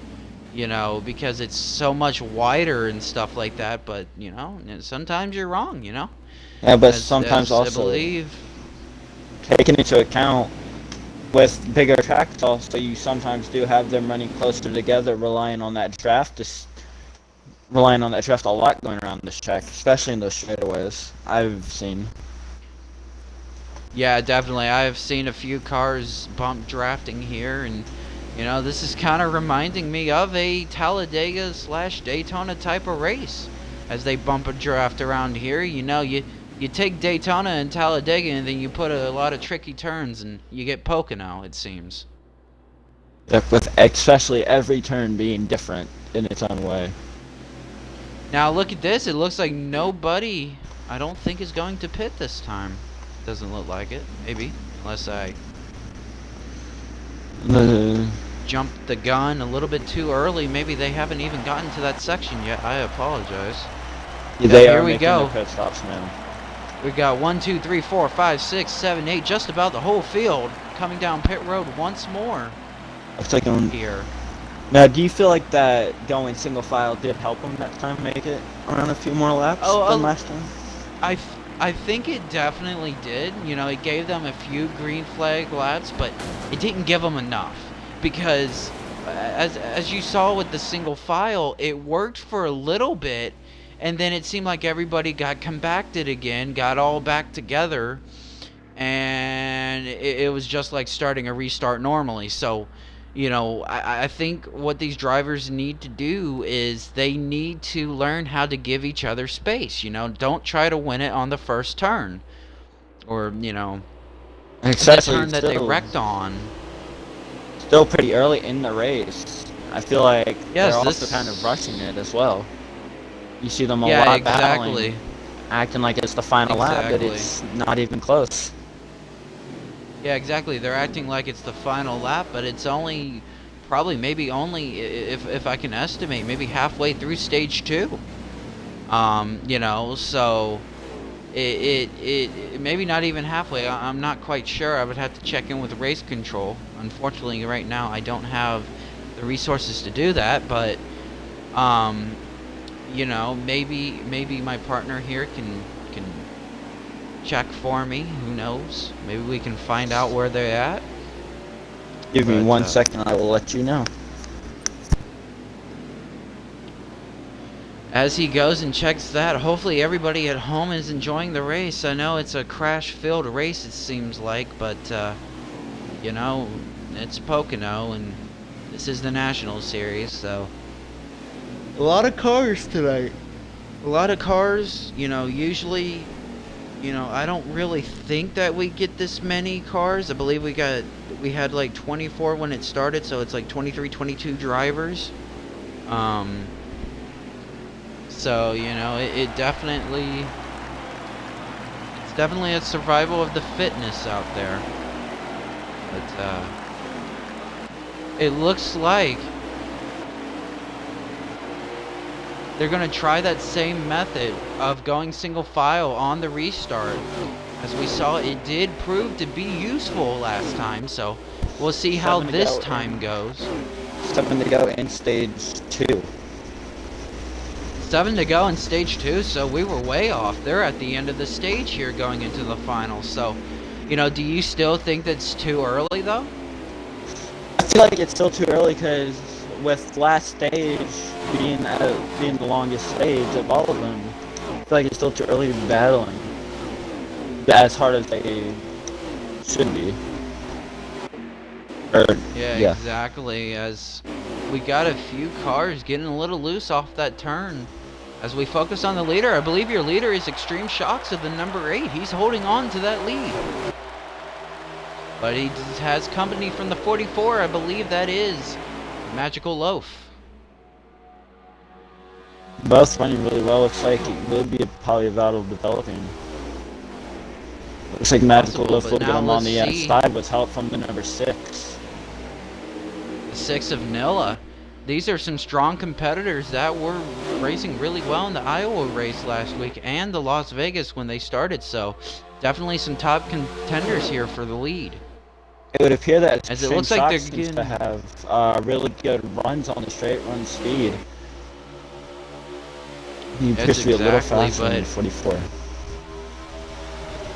you know, because it's so much wider and stuff like that, but, you know, sometimes you're wrong, you know? Yeah, but sometimes also I believe, taking into account with bigger tracks also, you sometimes do have them running closer together, relying on that draft a lot going around this track, especially in those straightaways I've seen. yeah, definitely. I've seen a few cars bump drafting here, and, you know, this is kind of reminding me of a Talladega/Daytona type of race. As they bump a draft around here, you know, you take Daytona and Talladega, and then you put a lot of tricky turns, and you get Pocono, it seems. With especially every turn being different in its own way. Now look at this. It looks like nobody, I don't think, is going to pit this time. Doesn't look like it. Maybe, unless I jumped the gun a little bit too early. Maybe they haven't even gotten to that section yet. I apologize. They here are we making go. their pit stops now. We got 1, 2, 3, 4, 5, 6, 7, 8. Just about the whole field coming down pit road once more. Looks like here. Now, do you feel like that going single file did help them that time make it around a few more laps than last time? I think it definitely did. You know, it gave them a few green flag laps, but it didn't give them enough. Because, as you saw with the single file, it worked for a little bit, and then it seemed like everybody got compacted again, got all back together, and it was just like starting a restart normally. So, you know, I think what these drivers need to do is they need to learn how to give each other space. You know, don't try to win it on the first turn, or, you know, the turn that they wrecked on. Still pretty early in the race. I feel like Yes, they're also kind of rushing it as well. You see them a yeah, lot exactly. battling, acting like it's the final lap, but it's not even close. Yeah, exactly. They're acting like it's the final lap, but it's only, probably, maybe only, if I can estimate, maybe halfway through stage 2. You know, so it maybe not even halfway. I'm not quite sure. I would have to check in with race control. Unfortunately, right now I don't have the resources to do that, but you know, maybe my partner here can check for me. Who knows? Maybe we can find out where they're at. Give me 1 second, I will let you know. As he goes and checks that, hopefully everybody at home is enjoying the race. I know it's a crash-filled race, it seems like, but you know, it's Pocono, and this is the National Series, so a lot of cars tonight. A lot of cars, you know, usually, you know, I don't really think that we get this many cars. I believe we had like 24 when it started, so it's like 23, 22 drivers. So, you know, it's definitely a survival of the fitness out there. But it looks like they're going to try that same method of going single file on the restart. As we saw, it did prove to be useful last time, so we'll see how this time goes. 7 to go in stage 2. 7 to go in stage 2, so we were way off. They're at the end of the stage here going into the finals. So, you know, do you still think that's too early, though? I feel like it's still too early because with last stage being the longest stage of all of them, feel like it's still too early to be battling as hard as they should be. Yeah, Yeah. exactly. As we got a few cars getting a little loose off that turn. As we focus on the leader, I believe your leader is Extreme Shocks of the number 8. He's holding on to that lead. But he has company from the 44. I believe that is Magical Loaf. Both running really well. Looks like it will be probably a battle developing. Looks like Magical Loaf will get him on the outside with help from the number 6. The 6 of Nilla. These are some strong competitors that were racing really well in the Iowa race last week and the Las Vegas when they started, so definitely some top contenders here for the lead. It would appear that as it looks like they're seems to have really good runs on the straight run speed. He appears to be a little faster than 44.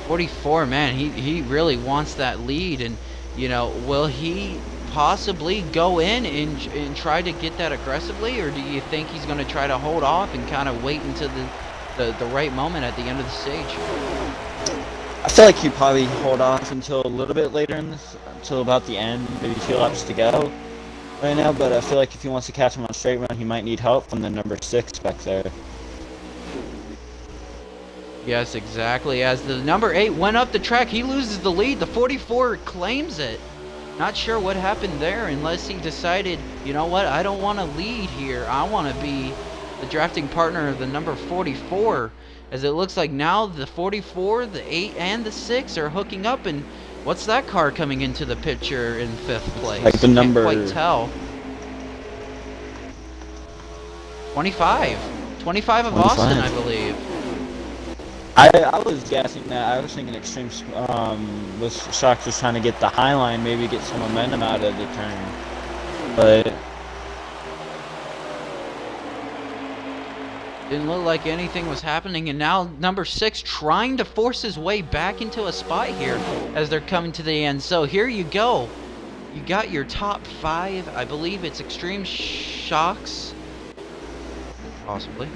44, man, he really wants that lead, and you know, will he possibly go in and try to get that aggressively, or do you think he's going to try to hold off and kind of wait until the right moment at the end of the stage? I feel like he'd probably hold off until a little bit later in this, until about the end, maybe 2 laps to go right now, but I feel like if he wants to catch him on straight run, he might need help from the number 6 back there. Yes, exactly. As the number 8 went up the track, he loses the lead. The 44 claims it. Not sure what happened there, unless he decided, you know what, I don't want to lead here. I want to be the drafting partner of the number 44. As it looks like now the 44, the 8, and the 6 are hooking up. And what's that car coming into the picture in 5th place? Like the number... Can't quite tell. 25. 25 of 25. Austin, I believe. I was guessing that. I was thinking Extreme Shocks was trying to get the high line, maybe get some momentum out of the turn. But didn't look like anything was happening, and now number 6 trying to force his way back into a spot here as they're coming to the end. So here you go. You got your top 5. I believe it's Extreme Shocks. Possibly.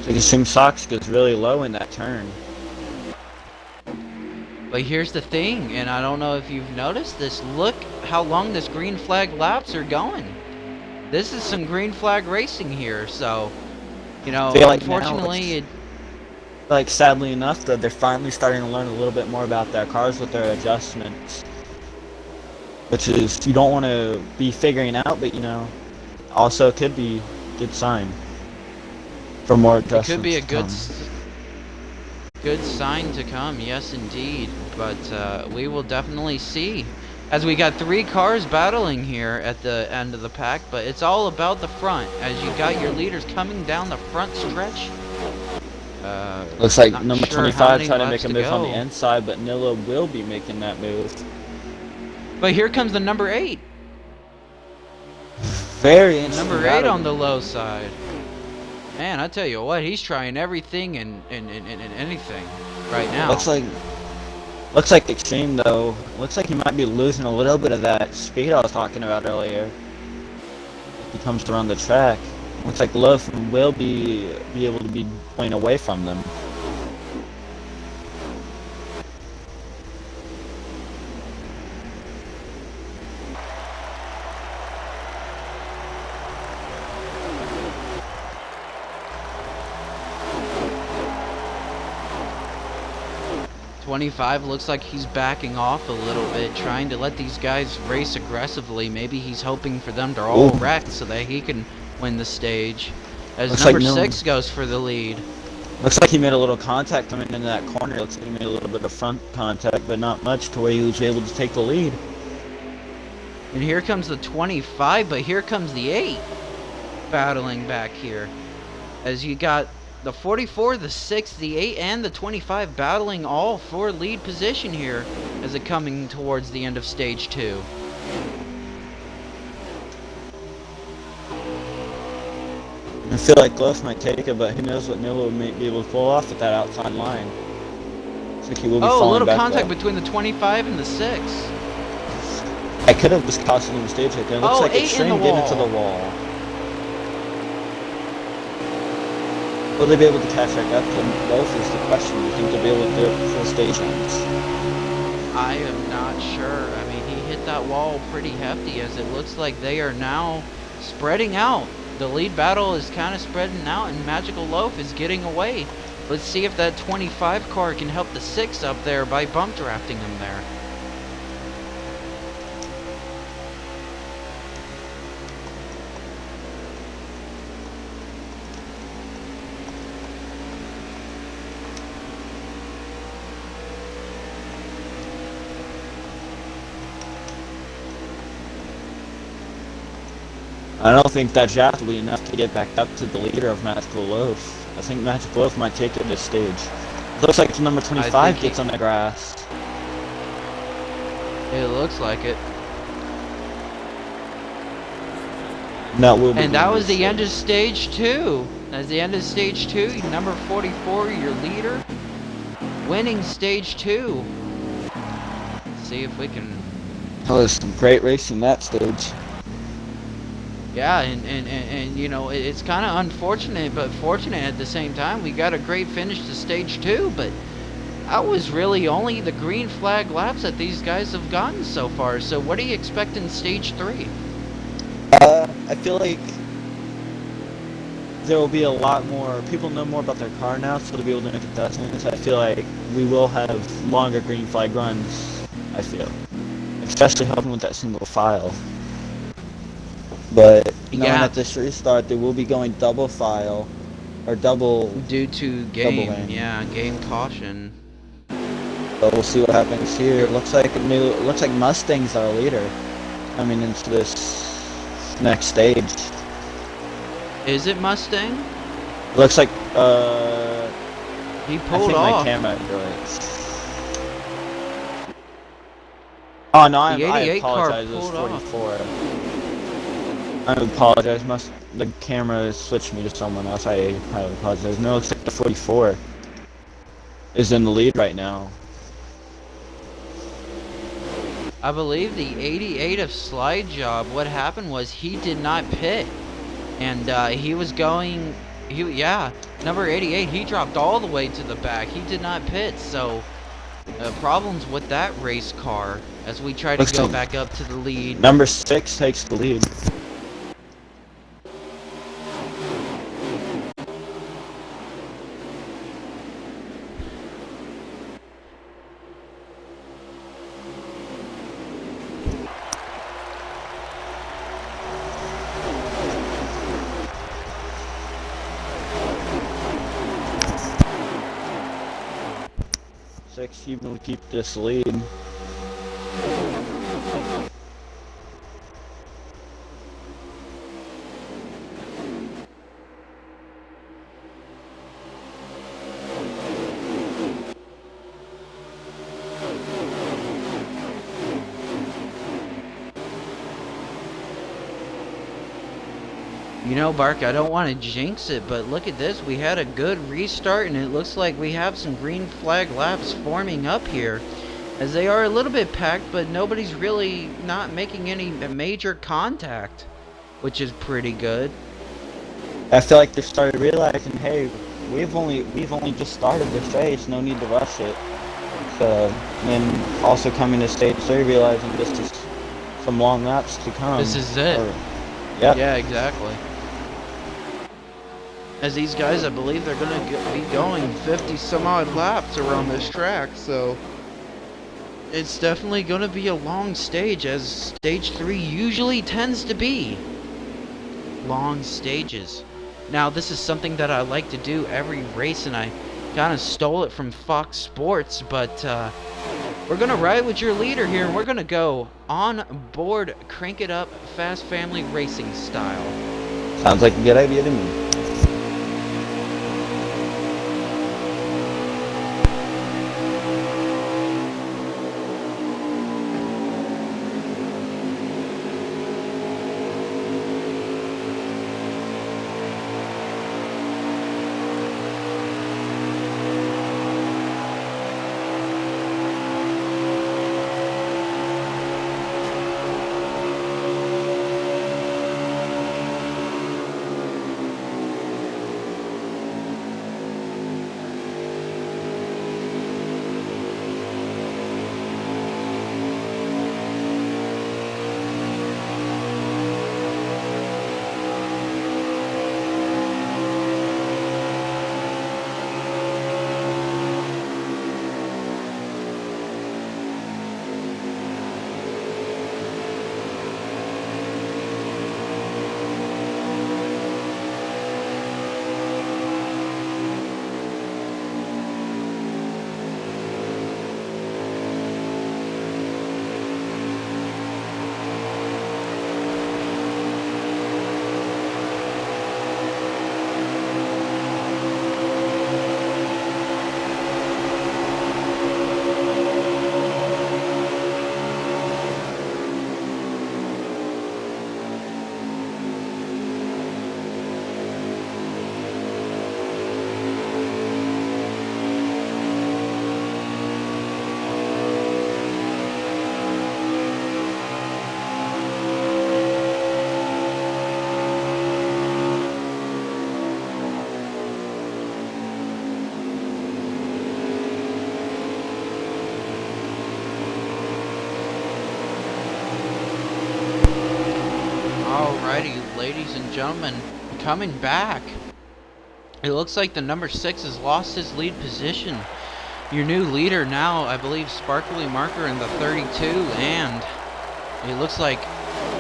Extreme Shocks goes really low in that turn. But here's the thing, and I don't know if you've noticed this. Look how long this green flag laps are going. This is some green flag racing here, so, you know, unfortunately, like sadly enough, that they're finally starting to learn a little bit more about their cars with their adjustments, which is you don't want to be figuring out, but you know, also could be a good sign for more adjustments. It could be a good sign to come, yes indeed. But we will definitely see, as we got 3 cars battling here at the end of the pack. But it's all about the front, as you got your leaders coming down the front stretch. Looks like number 25 trying to make a move on the inside, but Nilla will be making that move. But here comes the number 8. Very interesting. Number 8 on the low side. Man, I tell you what, he's trying everything and anything right now. Looks like Extreme though. Looks like he might be losing a little bit of that speed I was talking about earlier. He comes around the track. Looks like Loaf will be able to be pulling away from them. 25 looks like he's backing off a little bit, trying to let these guys race aggressively. Maybe he's hoping for them to all wreck so that he can win the stage. As looks number like 6 goes for the lead. Looks like he made a little contact coming into that corner. Looks like he made a little bit of front contact, but not much to where he was able to take the lead. And here comes the 25, but here comes the 8 battling back here. As you got the 44, the 6, the 8, and the 25 battling all for lead position here as it coming towards the end of stage 2. I feel like Loaf might take it, but who knows what Nilla might be able to pull off with that outside line. Looks like he will be a little back contact up between the 25 and the 6. I could have just costed him a stage hit there. Looks like Extreme getting into the wall. Will they be able to catch back up to both is the question. Do you think they'll be able to do it before stage ends? I am not sure. I mean, he hit that wall pretty hefty, as it looks like they are now spreading out. The lead battle is kind of spreading out, and Magical Loaf is getting away. Let's see if that 25 car can help the 6 up there by bump drafting him there. I don't think that draft will be enough to get back up to the leader of Magical Loaf. I think Magical Loaf might take it this stage. Looks like number 25 gets on the grass. It looks like it. And that was the end of stage 2. That's the end of stage 2. Number 44, your leader, winning stage 2. Let's see if we can. Oh, there's some great racing that stage. Yeah, and you know, it's kind of unfortunate, but fortunate at the same time. We got a great finish to stage 2, but that was really only the green flag laps that these guys have gotten so far. So what do you expect in stage 3? I feel like there will be a lot more, people know more about their car now, so they'll be able to make adjustments. I feel like we will have longer green flag runs, I feel. Especially helping with that single file. But knowing at this restart, they will be going double file, or double... Due to game caution. So we'll see what happens here. It looks like Mustangs are a leader coming into this next stage. Is it Mustang? Looks like he pulled off. My camera Oh no, I apologize. It was 44. I apologize. The camera switched me to someone else. I highly apologize. No, it looks like the 44 is in the lead right now. I believe the 88 of Slide Job, what happened was he did not pit. And he was going, number 88, he dropped all the way to the back. He did not pit, so problems with that race car as we try to go back up to the lead. Number 6 takes the lead. Even will keep this lead. You know, Bark, I don't want to jinx it, but look at this. We had a good restart, and it looks like we have some green flag laps forming up here. As they are a little bit packed, but nobody's really not making any major contact, which is pretty good. I feel like they started realizing, hey, we've only just started this race, no need to rush it. So, and also coming to stage 3, realizing this is some long laps to come. This is it. Yeah, exactly. As these guys, I believe they're going to be going 50 some odd laps around this track, so it's definitely going to be a long stage, as stage 3 usually tends to be. Long stages. Now, this is something that I like to do every race, and I kind of stole it from Fox Sports, but we're going to ride with your leader here, and we're going to go on board, crank it up, Fast Family Racing style. Sounds like a good idea to me. ladies and gentlemen, coming back. It looks like the number 6 has lost his lead position. Your new leader now, I believe, Sparkly Marker in the 32, and it looks like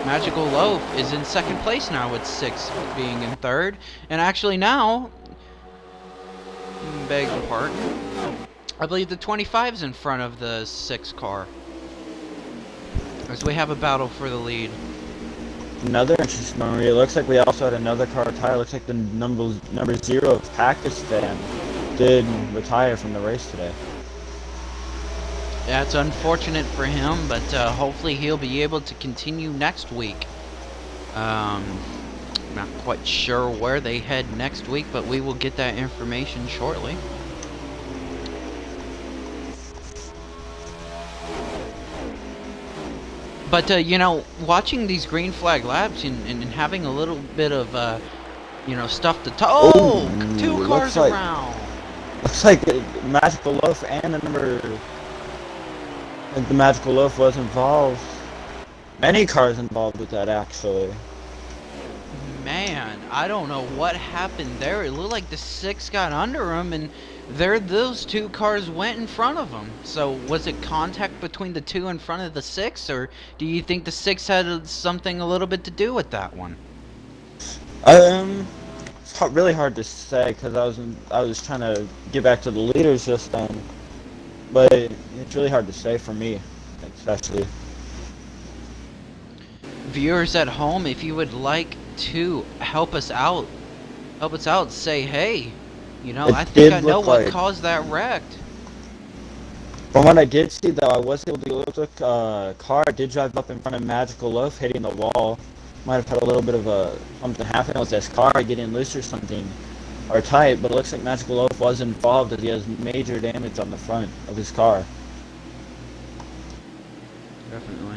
Magical Loaf is in second place now with 6 being in third. And actually now, beg your pardon, I believe the 25's in front of the 6 car. As we have a battle for the lead. Another interesting memory. It looks like we also had another car retire. It looks like the number 0 of Pakistan did retire from the race today. That's unfortunate for him, but hopefully he'll be able to continue next week. Not quite sure where they head next week, but we will get that information shortly. But, you know, watching these green flag laps and having a little bit of, you know, stuff to talk. Oh! 2 cars around! Looks like the Magical Loaf and the Magical Loaf was involved. Many cars involved with that, actually. Man, I don't know what happened there. It looked like the 6 got under him, and those 2 cars went in front of him. So was it contact between the 2 in front of the 6, or do you think the 6 had something a little bit to do with that one? It's really hard to say because I was trying to get back to the leaders just then, but it's really hard to say for me, especially. Viewers at home, if you would like to help us out, say hey. You know, I think I know what caused that wreck. From what I did see, though, I was able to look. Car did drive up in front of Magical Loaf, hitting the wall. Might have had a little bit of something happen with this car getting loose or something, or tight. But it looks like Magical Loaf was involved, as he has major damage on the front of his car. Definitely.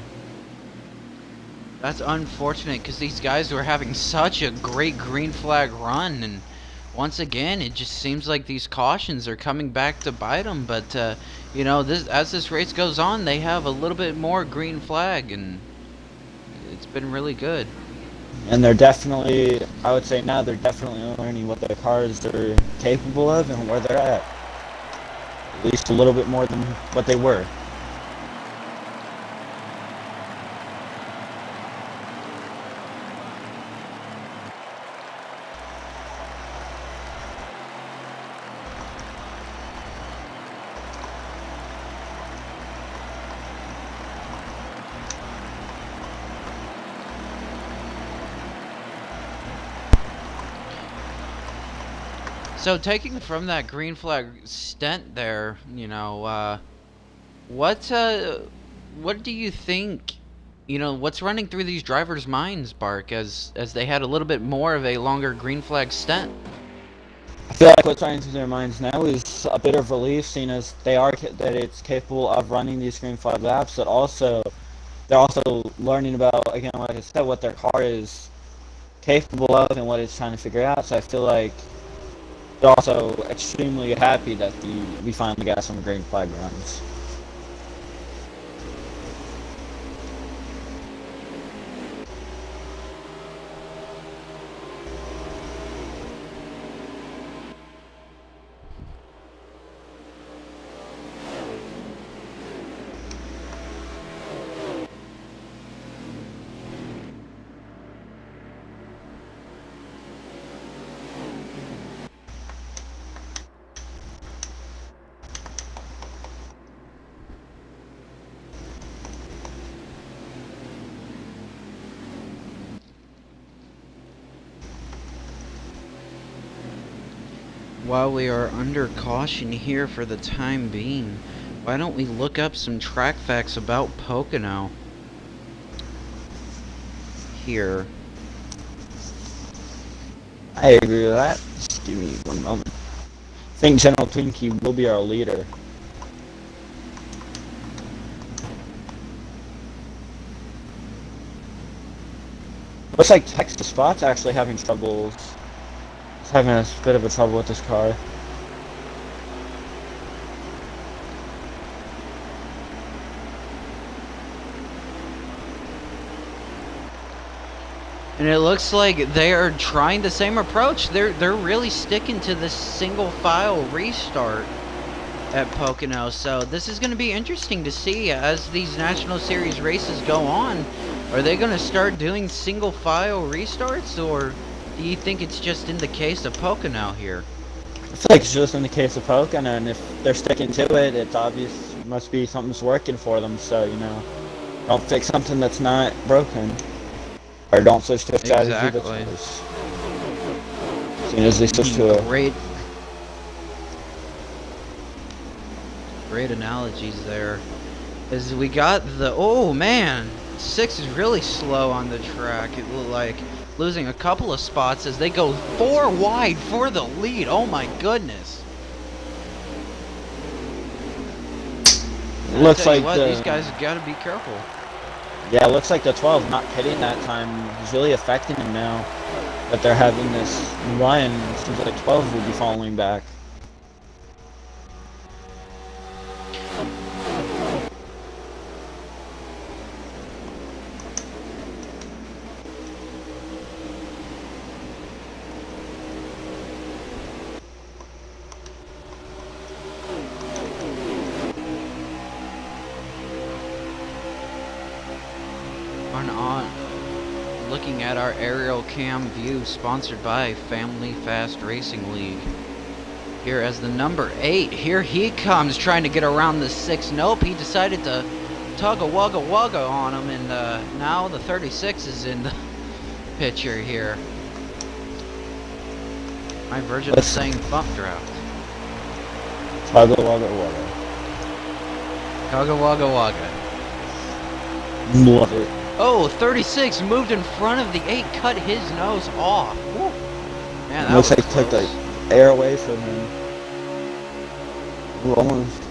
That's unfortunate because these guys were having such a great green flag run, and once again, it just seems like these cautions are coming back to bite them. But you know, as this race goes on, they have a little bit more green flag, and it's been really good. And they're definitely, I would say now, they're definitely learning what their cars are capable of and where they're at. At least a little bit more than what they were. So taking from that green flag stint there, you know, what do you think? You know, what's running through these drivers' minds, Bark, as they had a little bit more of a longer green flag stint? I feel like what's running through their minds now is a bit of relief, seeing as that it's capable of running these green flag laps, but also they're also learning about, again, like I said, what their car is capable of and what it's trying to figure out. So I feel like they're also extremely happy that we finally got some green flag runs. While we are under caution here for the time being, why don't we look up some track facts about Pocono here? I agree with that. Just give me one moment. I think General Twinkie will be our leader. Looks like Texas Spot's actually having troubles. He's having a bit of a trouble with this car. And it looks like they are trying the same approach. They're really sticking to this single file restart at Pocono. So this is going to be interesting to see as these National Series races go on. Are they going to start doing single file restarts, or do you think it's just in the case of Pocono here? I feel like it's just in the case of Pocono, and if they're sticking to it, it's obvious must be something's working for them. So, don't fix something that's not broken. Or don't switch to a strategy that's worse. As soon as they switch to a... Great analogies there. As we got the... Oh, man! 6 is really slow on the track. It looked like losing a couple of spots as they go 4 wide for the lead. Oh, my goodness. Looks like these guys have got to be careful. Yeah, it looks like the 12 not pitting that time is really affecting them now that they're having this run. It seems like 12 will be falling back. Looking at our aerial cam view sponsored by Family Fast Racing League. Here as the number 8, here he comes trying to get around the 6. Nope, he decided to tug a wugga wugga on him, and now the 36 is in the picture here. My version of saying bump draft. Tug a wugga wugga. Tug a wugga wugga. Love it. Oh, 36 moved in front of the 8, cut his nose off. Woo. Man, that looks was like he took the air away from him. Ooh, almost.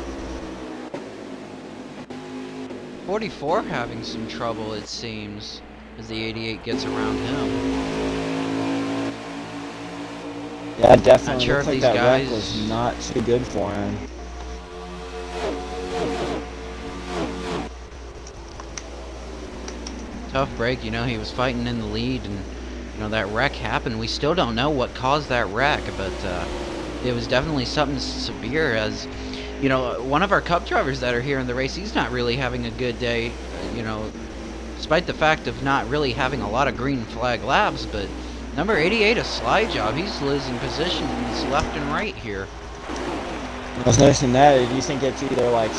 44 having some trouble, it seems, as the 88 gets around him. Yeah, definitely. Not sure looks if like these that guys wreck was not too good for him. Tough break, he was fighting in the lead, and that wreck happened. We still don't know what caused that wreck, but it was definitely something severe. As one of our cup drivers that are here in the race, he's not really having a good day, despite the fact of not really having a lot of green flag laps. But number 88, a slide job, he's losing positions left and right here. I was noticing that. Do you think it's either like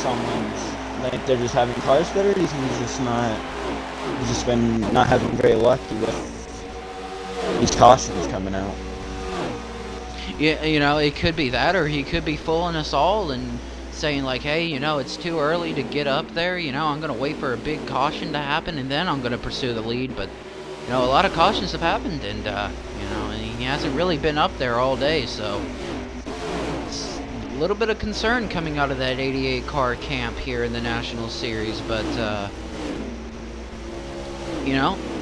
like they're just having cars better, or do you think he's just been not having very lucky with these cautions coming out? Yeah, it could be that, or he could be fooling us all and saying like, hey, it's too early to get up there, I'm going to wait for a big caution to happen and then I'm going to pursue the lead. But, a lot of cautions have happened, and, and he hasn't really been up there all day, so it's a little bit of concern coming out of that 88 car camp here in the National Series. But,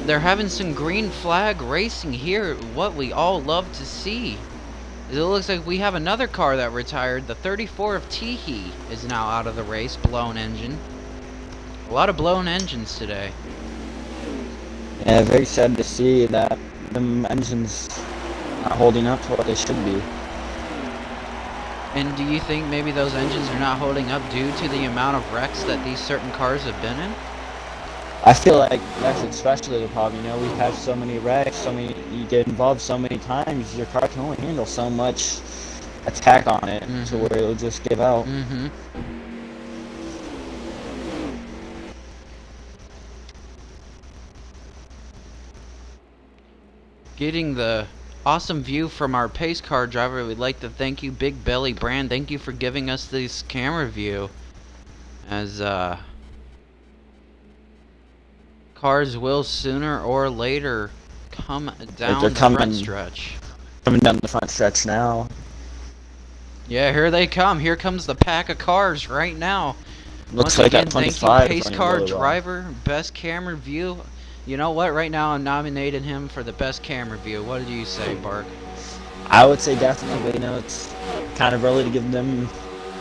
they're having some green flag racing here, what we all love to see. It looks like we have another car that retired. The 34 of Teehee is now out of the race, blown engine. A lot of blown engines today. Yeah, very sad to see that the engines not holding up to what they should be. And do you think maybe those engines are not holding up due to the amount of wrecks that these certain cars have been in? I feel like that's especially the problem. We have so many wrecks, you get involved so many times, your car can only handle so much attack on it to where it'll just give out. Getting the awesome view from our pace car driver, we'd like to thank you, Big Belly Brand. Thank you for giving us this camera view. As cars will sooner or later come down the front stretch. Coming down the front stretch now. Yeah, here they come. Here comes the pack of cars right now. Looks Once like again, that thank 25 you, pace car driver, best camera view. You know what? Right now, I'm nominating him for the best camera view. What do you say, Bark? I would say definitely, but it's kind of early to give them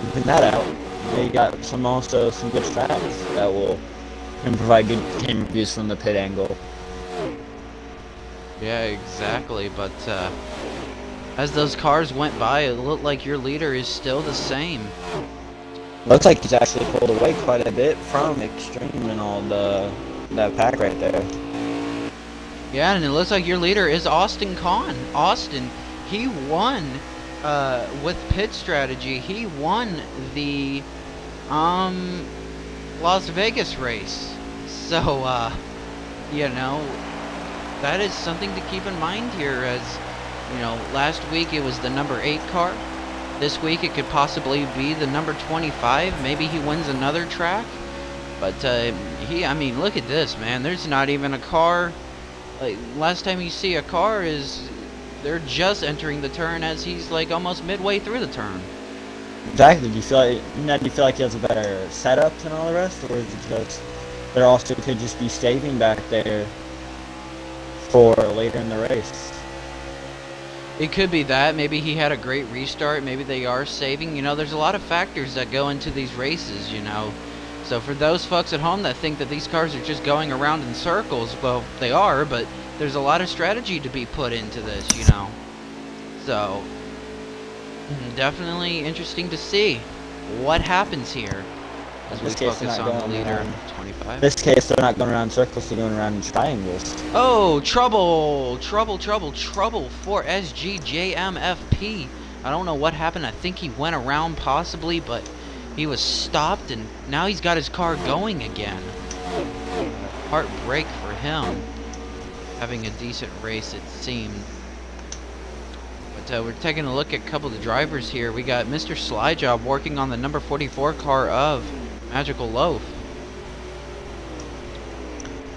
even that out. They got some good tracks that can provide good camera views from the pit angle. Yeah, exactly. But as those cars went by, it looked like your leader is still the same. Looks like he's actually pulled away quite a bit from Extreme and all that pack right there. Yeah, and it looks like your leader is Austin Kahn. Austin, he won with pit strategy. He won the Las Vegas race. So you know, that is something to keep in mind here. As you know, last week it was the number 8 car. This week it could possibly be the number 25. Maybe he wins another track. But I mean, look at this, man. There's not even a car. Like, last time you see a car is they're just entering the turn as he's like almost midway through the turn. Exactly. Do you feel like he has a better setup than all the rest, or is it just there also could just be saving back there for later in the race? It could be that. Maybe he had a great restart. Maybe they are saving. You know, there's a lot of factors that go into these races, you know. So for those folks at home that think that these cars are just going around in circles, well, they are, but there's a lot of strategy to be put into this, you know. So, definitely interesting to see what happens here as we focus on the leader, 25. In this case, they're not going around in circles, they're going around in triangles. Oh, trouble for SGJMFP. I don't know what happened. I think he went around possibly, but he was stopped, and now he's got his car going again. Heartbreak for him. Having a decent race, it seemed. But we're taking a look at a couple of the drivers here. We got Mr. Slyjob working on the number 44 car of Magical Loaf.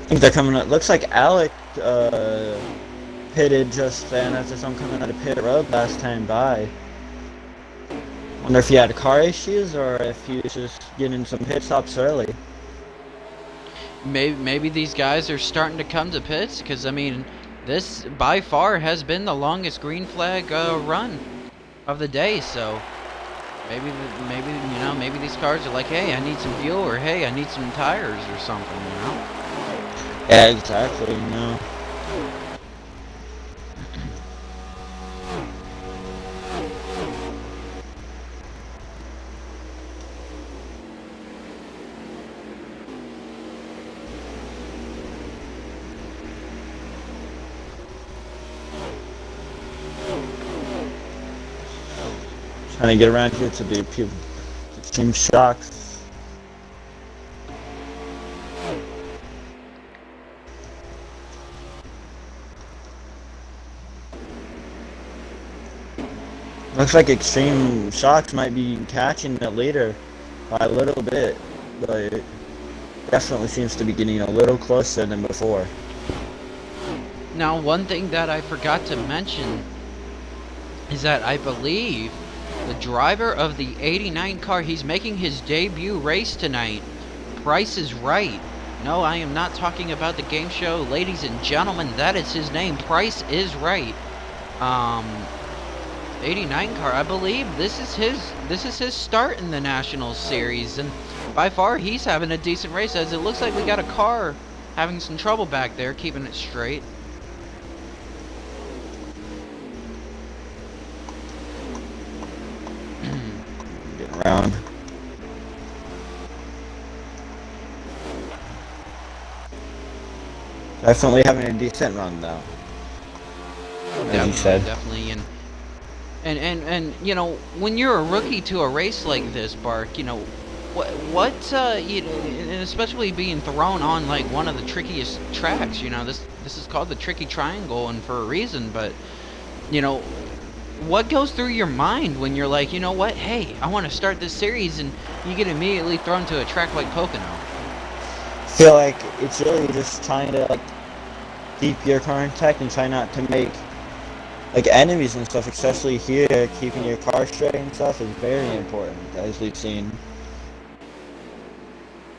I think they're coming up. Looks like Alec pitted just then as I'm coming out of pit road last time by. Wonder if he had car issues or if he was just getting some pit stops early. Maybe these guys are starting to come to pits, because I mean, this by far has been the longest green flag run of the day. So maybe these cars are like, hey, I need some fuel, or hey, I need some tires or something, you know. Yeah, exactly. You know. Trying to get around here to the people. Extreme Shocks. Looks like Extreme Shocks might be catching the leader by a little bit, but it definitely seems to be getting a little closer than before. Now, one thing that I forgot to mention is that I believe the driver of the 89 car, he's making his debut race tonight. Price is Right. No, I am not talking about the game show. Ladies and gentlemen, that is his name. Price is Right. 89 car, I believe this is his start in the National Series, and by far he's having a decent race, as it looks like we got a car having some trouble back there keeping it straight. Getting around. Definitely having a decent run though. As you said. Definitely, and you know, when you're a rookie to a race like this, Bark, you know, what you know, and especially being thrown on like one of the trickiest tracks, you know, this is called the Tricky Triangle, and for a reason. But you know, what goes through your mind when you're like, you know what, hey, I want to start this series, and you get immediately thrown to a track like Pocono? I feel like it's really just trying to like keep your car intact and try not to make like enemies and stuff, especially here. Keeping your car straight and stuff is very important, as we've seen.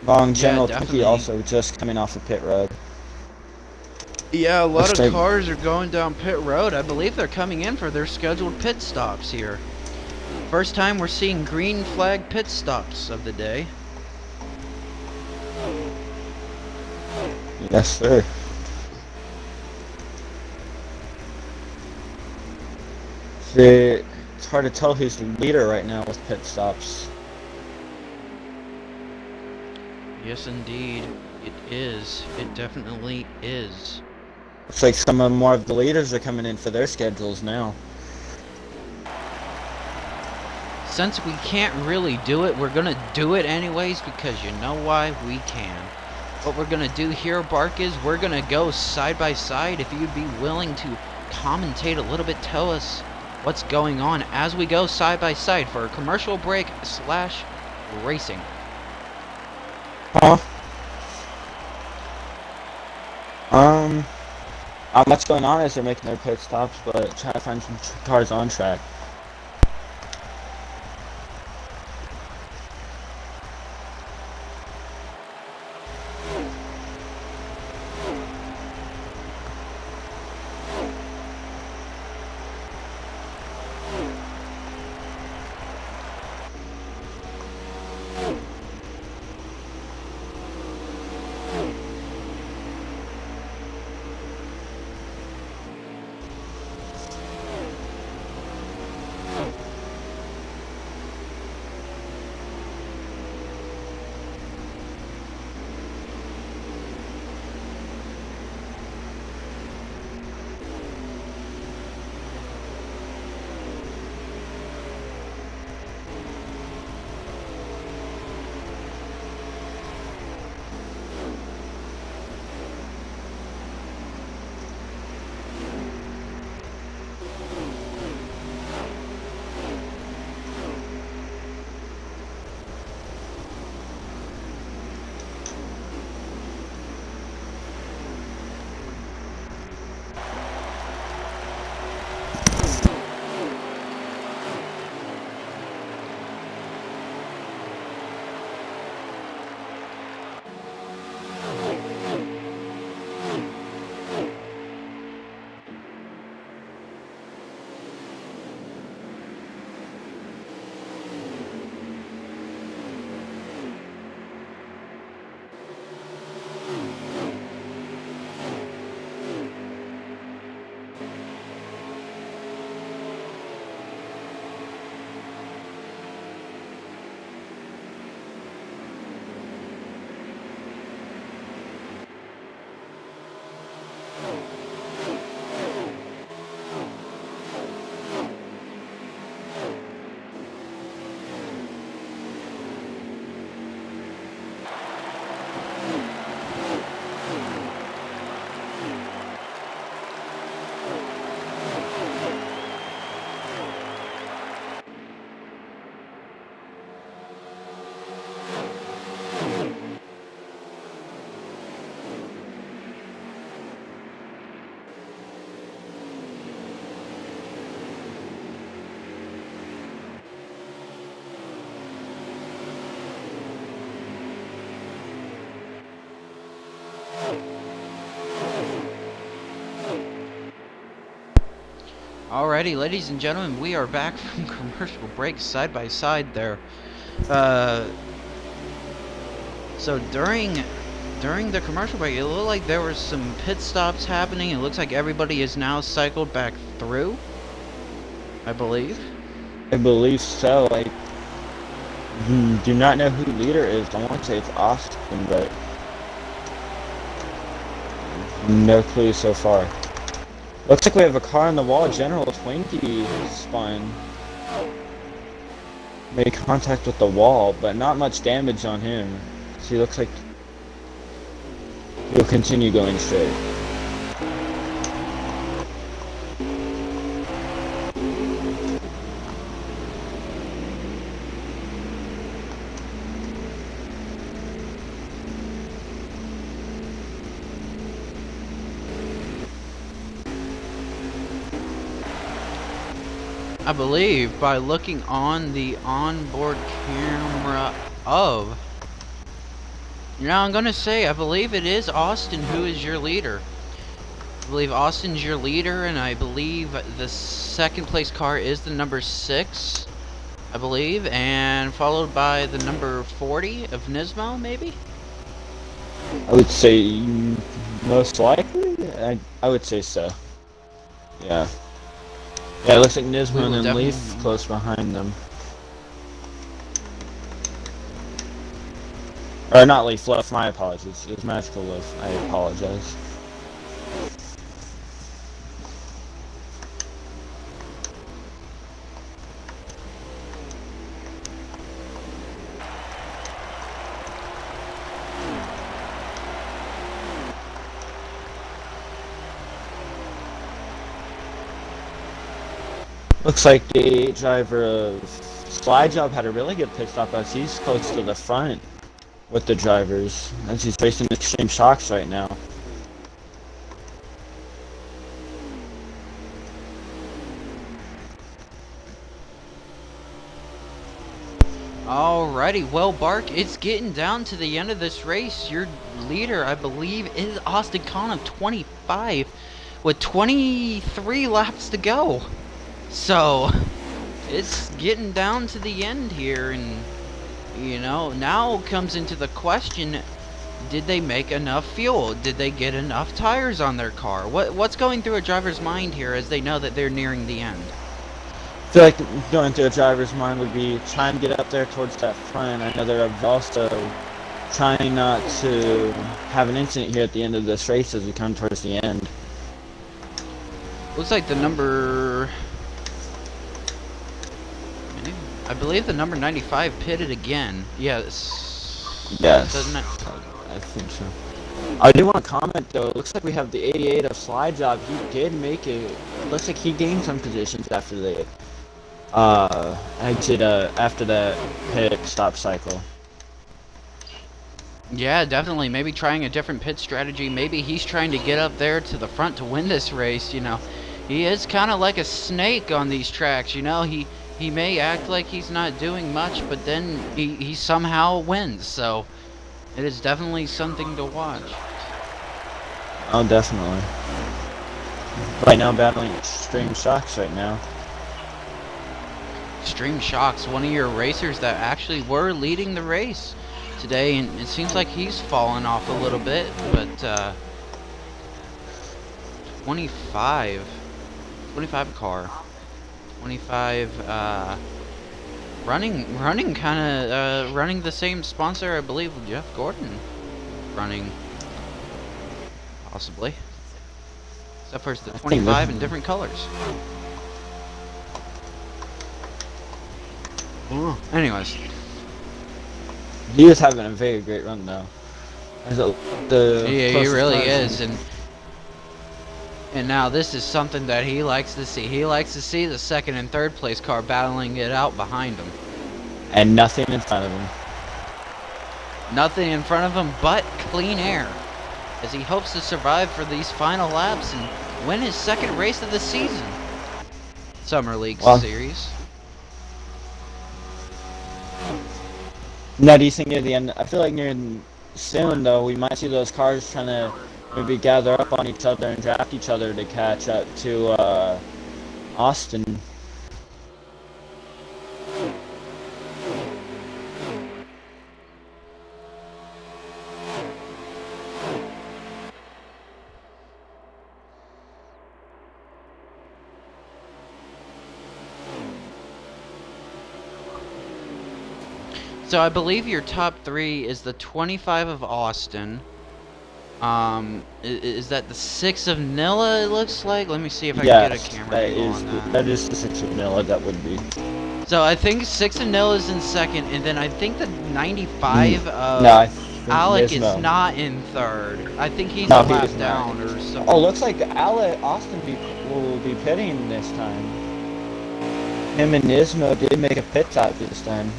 Wrong General Tinky also just coming off of pit road. Yeah, a lot of cars are going down pit road. I believe they're coming in for their scheduled pit stops here. First time we're seeing green flag pit stops of the day. Yes, sir. It's hard to tell who's the leader right now with pit stops. Yes, indeed. It is. It definitely is. Looks like some of more of the leaders are coming in for their schedules now. Since we can't really do it, we're gonna do it anyways because you know why? We can. What we're gonna do here, Bark, is we're gonna go side by side. If you'd be willing to commentate a little bit, tell us what's going on as we go side by side for a commercial break / racing. Huh? Not much going on as they're making their pit stops, but try to find some cars on track. Alrighty, ladies and gentlemen, we are back from commercial break side by side there. So during the commercial break, it looked like there were some pit stops happening. It looks like everybody is now cycled back through, I believe. I believe so. I do not know who the leader is. I want to say it's Austin, but no clue so far. Looks like we have a car on the wall. General Twinkie spine made contact with the wall, but not much damage on him. So he looks like he'll continue going straight. I believe by looking on the onboard camera of... Now I'm gonna say, I believe it is Austin who is your leader. I believe Austin's your leader, and I believe the second place car is the number 6, I believe, and followed by the number 40 of Nismo, maybe? I would say most likely. I would say so. Yeah. Yeah, it looks like We Nismo and will then Leaf definitely. close behind them. Or not Leaf, Luff, my apologies. It was Magical Luff. I apologize. Looks like the driver of Slide Job had a really good pit stop as he's close to the front with the drivers as he's facing Extreme Shocks right now. Alrighty, well, Bark, it's getting down to the end of this race. Your leader, I believe, is Austin Kahn of 25 with 23 laps to go. So, it's getting down to the end here, and, you know, now comes into the question, did they make enough fuel? Did they get enough tires on their car? What's going through a driver's mind here as they know that they're nearing the end? I feel like going through a driver's mind would be trying to get up there towards that front. I know they're also trying not to have an incident here at the end of this race as we come towards the end. Looks like the number... I believe the number 95 pitted again. Yes. Yes, Doesn't it? I think so. I do want to comment though, it looks like we have the 88 of Slide Job. He did make it. Looks like he gained some positions after the exit after that pit stop cycle. Yeah, definitely. Maybe trying a different pit strategy. Maybe he's trying to get up there to the front to win this race, you know. He is kind of like a snake on these tracks, you know. He may act like he's not doing much, but then he somehow wins. So it is definitely something to watch. Oh, definitely. Right now battling Extreme Shocks right now. Extreme Shocks, one of your racers that actually were leading the race today, and it seems like he's fallen off a little bit, but 25 car, 25 running kind of running the same sponsor, I believe Jeff Gordon running, possibly, except for it's the 25 in different colors. Anyways, He is having a very great run though. yeah, he really is, and now this is something that he likes to see. He likes to see the second and third place car battling it out behind him. And nothing in front of him. Nothing in front of him but clean air, as he hopes to survive for these final laps and win his second race of the season. Summer League Series. Now, do you think near the end? I feel like near soon though, we might see those cars trying to maybe gather up on each other and draft each other to catch up to Austin. So I believe your top three is the 25 of Austin. Is that the 6 of Nilla, it looks like? Let me see if I can get a camera angle on that. That is the 6 of Nilla, that would be. So I think 6 of Nilla is in second, and then I think the 95 of Alec is not in third. I think he's a lap down or something. Oh, looks like Austin will be pitting this time. Him and Nismo did make a pit stop this time.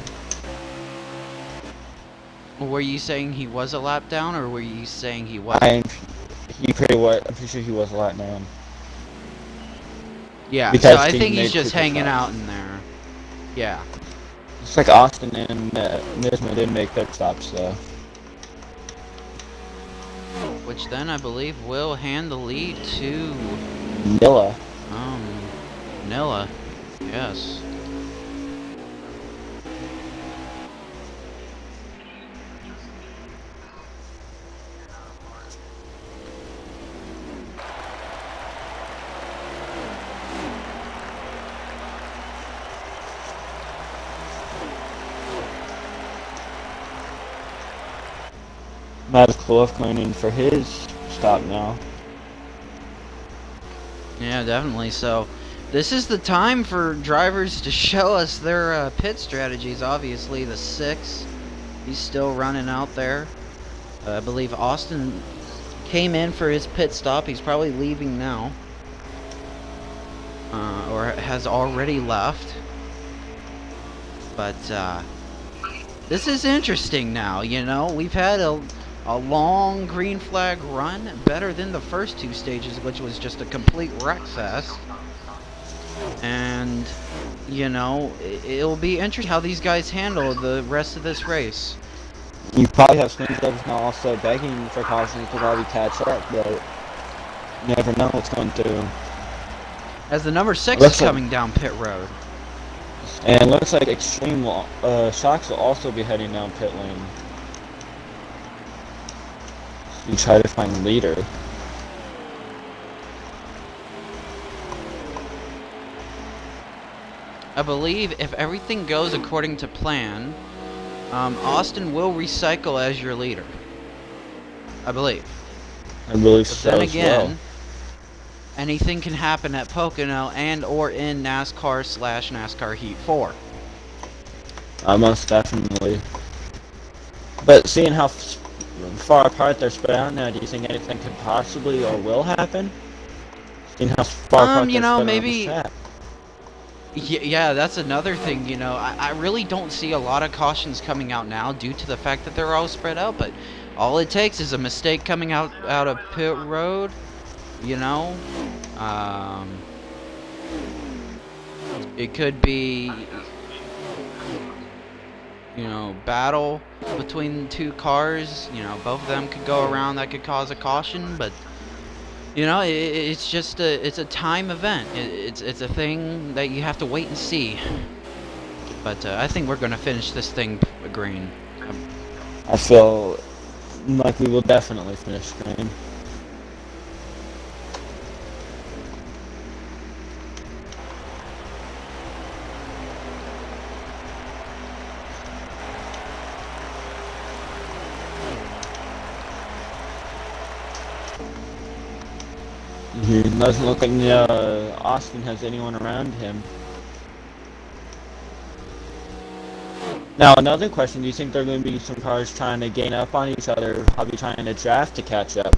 Were you saying he was a lap down, or were you saying he wasn't? I'm pretty sure he was a lap down. Yeah, because so I think he's just hanging out in there. Yeah. It's like Austin and Nismo did make pit stops, though. Which then I believe will hand the lead to Nilla. Nilla. Yes. Matt Kloof going in for his stop now. Yeah, definitely. So, this is the time for drivers to show us their pit strategies. Obviously, the 6, he's still running out there. I believe Austin came in for his pit stop. He's probably leaving now. Or has already left. But, this is interesting now, you know. We've had a long green flag run, better than the first 2 stages, which was just a complete wreck fest. And, you know, it'll be interesting how these guys handle the rest of this race. You probably have swing drivers now also begging for caution to probably catch up, but you never know what's going through. As the number 6 is coming down pit road. And looks like Extreme Shocks will also be heading down pit lane. You try to find the leader. I believe if everything goes according to plan, Austin will recycle as your leader. I believe. I believe But so then as again, well. anything can happen at Pocono and or in NASCAR/NASCAR Heat 4. Most definitely. But seeing how far apart they're spread out now, do you think anything could possibly or will happen? Seeing how far apart You they're know, spread maybe. on the track. Yeah, that's another thing, you know. I really don't see a lot of cautions coming out now due to the fact that they're all spread out, but all it takes is a mistake coming out of pit road, you know. It could be, you know, battle between 2 cars, you know, both of them could go around, that could cause a caution, but you know, it's just it's a time event. It's a thing that you have to wait and see. But I think we're gonna finish this thing green. I feel like we will definitely finish green. It doesn't look like Austin has anyone around him. Now, another question, do you think there are going to be some cars trying to gain up on each other, probably trying to draft to catch up?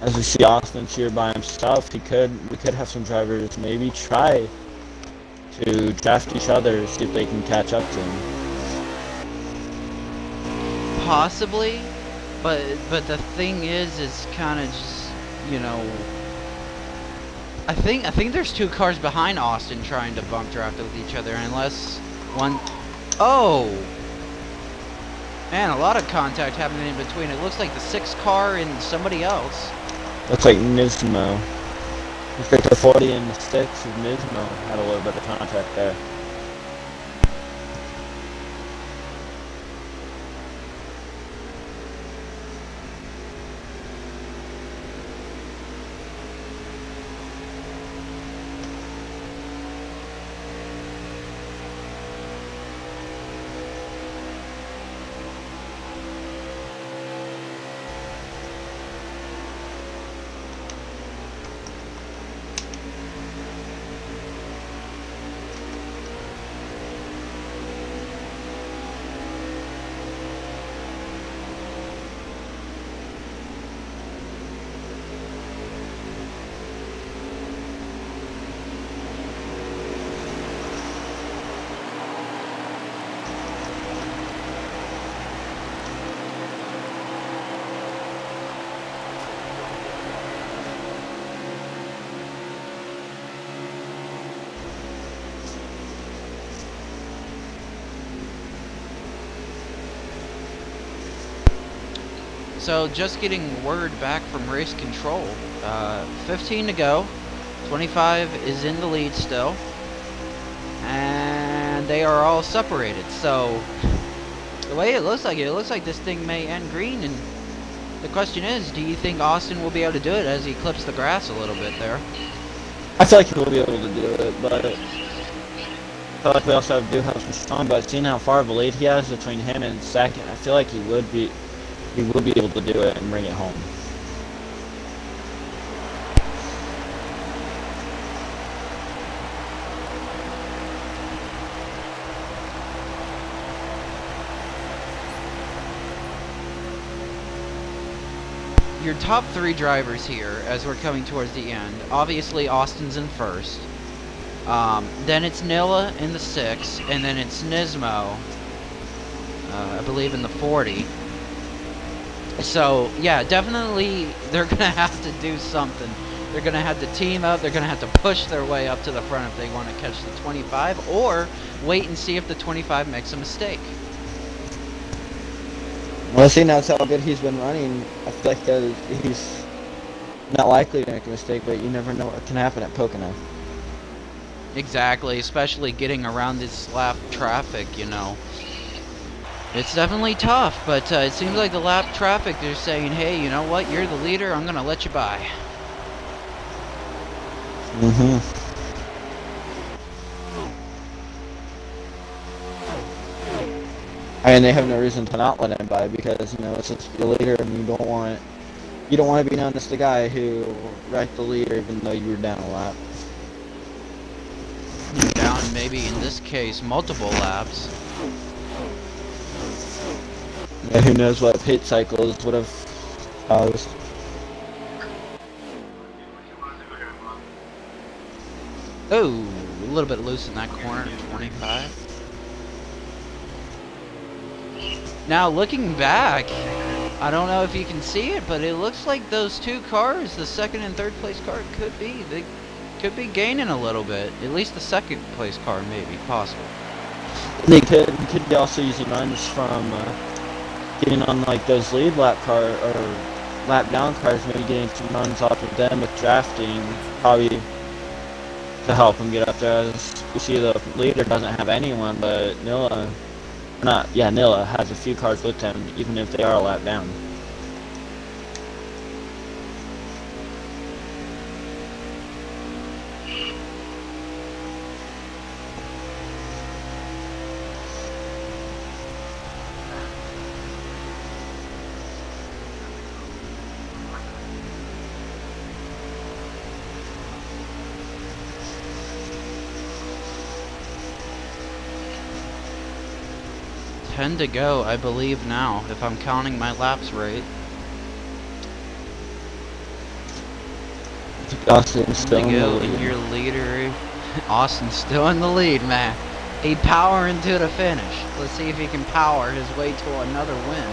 As we see Austin here by himself, we could have some drivers maybe try to draft each other, see if they can catch up to him. Possibly, but the thing is kind of just, you know, I think there's 2 cars behind Austin trying to bump draft with each other, unless one. Oh, man, a lot of contact happening in between. It looks like the 6 car and somebody else. Looks like Nismo. Looks like the 40 and the 6 of Nismo had a little bit of contact there. So just getting word back from race control. 15 to go. 25 is in the lead still. And they are all separated. So the way it looks like this thing may end green. And the question is, do you think Austin will be able to do it as he clips the grass a little bit there? I feel like he'll be able to do it, but feel like we also do have some strong, but seeing how far of a lead he has between him and second, I feel like he would be able to do it and bring it home. Your top three drivers here, as we're coming towards the end. Obviously, Austin's in first. Then it's Nilla in the 6, and then it's Nismo, I believe, in the 40. So, yeah, definitely they're going to have to do something. They're going to have to team up. They're going to have to push their way up to the front if they want to catch the 25, or wait and see if the 25 makes a mistake. Well, seeing that's how good he's been running, I feel like he's not likely to make a mistake, but you never know what can happen at Pocono. Exactly, especially getting around this lap traffic, you know. It's definitely tough, but it seems like the lap traffic, they're saying, hey, you know what, you're the leader, I'm going to let you by. I mean, they have no reason to not let him by because, you know, it's just your leader and you don't want to be known as the guy who wrecked the leader even though you were down a lap. You're down maybe in this case multiple laps. Yeah, who knows what pit cycles would have caused. Oh, a little bit loose in that corner, 25. Now looking back, I don't know if you can see it, but it looks like those two cars, the second and third place car, they could be gaining a little bit. At least the second place car, maybe, possible. They could be also using runs from getting on like those lead lap car or lap down cars, maybe getting some runs off of them with drafting, probably to help them get up there. As we see, the leader doesn't have anyone, but Nilla has a few cars with him, even if they are a lap down. Ten to go, I believe now, if I'm counting my laps right. Austin's still in the lead. And your leader, Austin's still in the lead, man. He powering to the finish. Let's see if he can power his way to another win.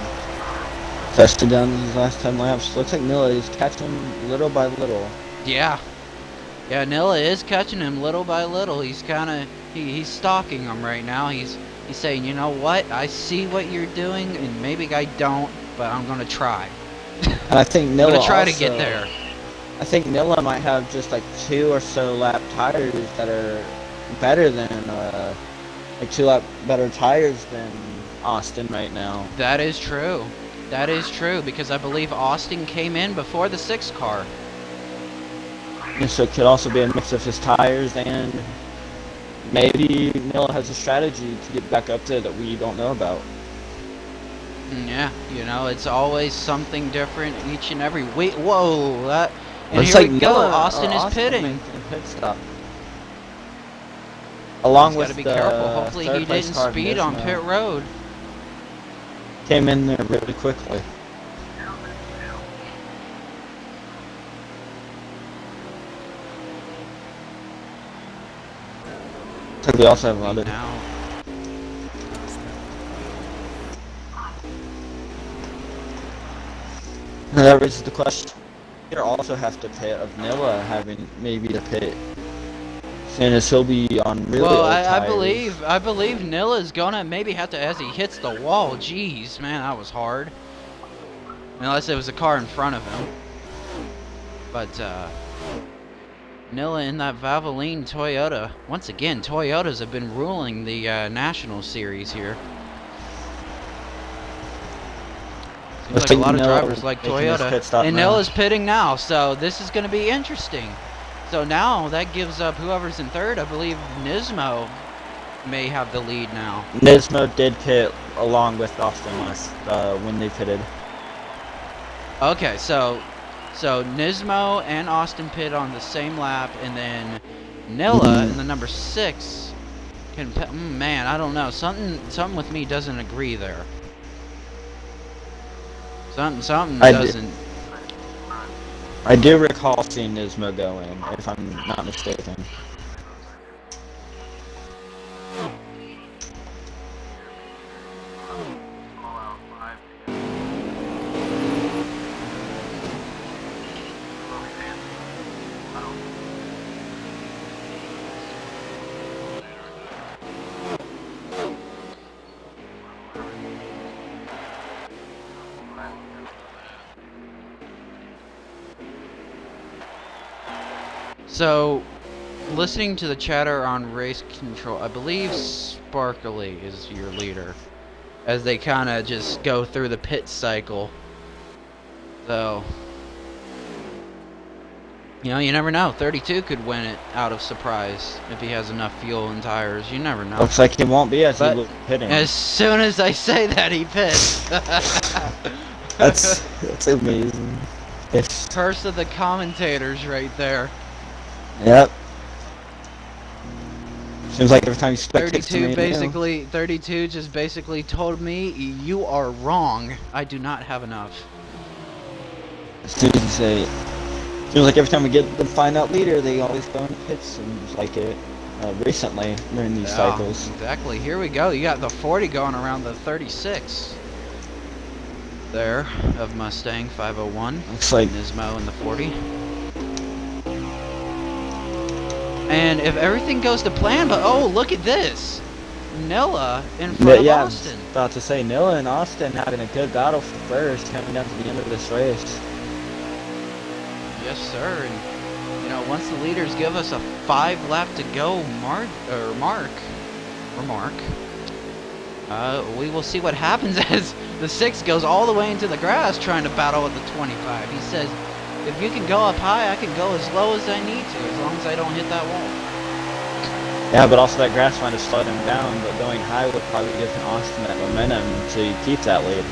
Fested down these last 10 laps. Looks like Nilla is catching him little by little. Yeah. Yeah, Nilla is catching him little by little. He's kind of, he's stalking him right now. He's saying, you know what, I see what you're doing, and maybe I don't, but I'm going to try. And I think Nilla I'm going to try to get there. I think Nilla might have just like 2 or so lap tires that are better than, like 2 lap better tires than Austin right now. That is true. That is true, because I believe Austin came in before the 6 car. And so it could also be a mix of his tires, and maybe Nilla has a strategy to get back up there that we don't know about. Yeah, you know, it's always something different each and every week. Whoa, that... And Looks here like we go, Nilla, Austin is pitting. Making a pit stop. Along with gotta be careful. Hopefully he didn't speed on pit road. Came in there really quickly. We also have another. Now. And that raises the question. You also have to pit of Nilla having maybe to pit. And as he'll be on really well, old I tires. believe Nilla's gonna maybe have to, as he hits the wall. Jeez, man, that was hard. Unless it was a car in front of him. But Nilla in that Valvoline Toyota. Once again, Toyotas have been ruling the National Series here. Seems like a lot of drivers like Toyota. And Nilla's pitting now, so this is going to be interesting. So now that gives up whoever's in third, I believe Nismo. may have the lead now. Nismo did pit along with Austin last when they pitted. Okay, so Nismo and Austin pit on the same lap, and then Nilla in the number 6 can pit. Man, I don't know. Something with me doesn't agree there. Something doesn't. I do recall seeing Nismo go in, if I'm not mistaken. So, listening to the chatter on race control, I believe Sparkly is your leader, as they kind of just go through the pit cycle. So, you know, you never know. 32 could win it out of surprise if he has enough fuel and tires. You never know. Looks like he won't be as But he was pitting. as soon as I say that, he pits. That's amazing. Curse of the commentators right there. Yep. Seems like every time you spec 32 just basically told me, you are wrong. I do not have enough. As soon as you say, seems like every time we get the find out leader, they always go in pits, and like it recently during these cycles. Exactly. Here we go. You got the 40 going around the 36 there of Mustang 501. Looks like Nismo in the 40. And if everything goes to plan, but oh, look at this. Nilla in front of Austin. I was about to say, Nilla and Austin having a good battle for first coming down to the end of this race. Yes, sir. And, you know, once the leaders give us a 5 lap to go mark, we will see what happens as the 6 goes all the way into the grass trying to battle with the 25. He says, if you can go up high, I can go as low as I need to, as long as I don't hit that wall. Yeah, but also that grass might have slowed him down, but going high would probably give Austin that momentum to keep that lead.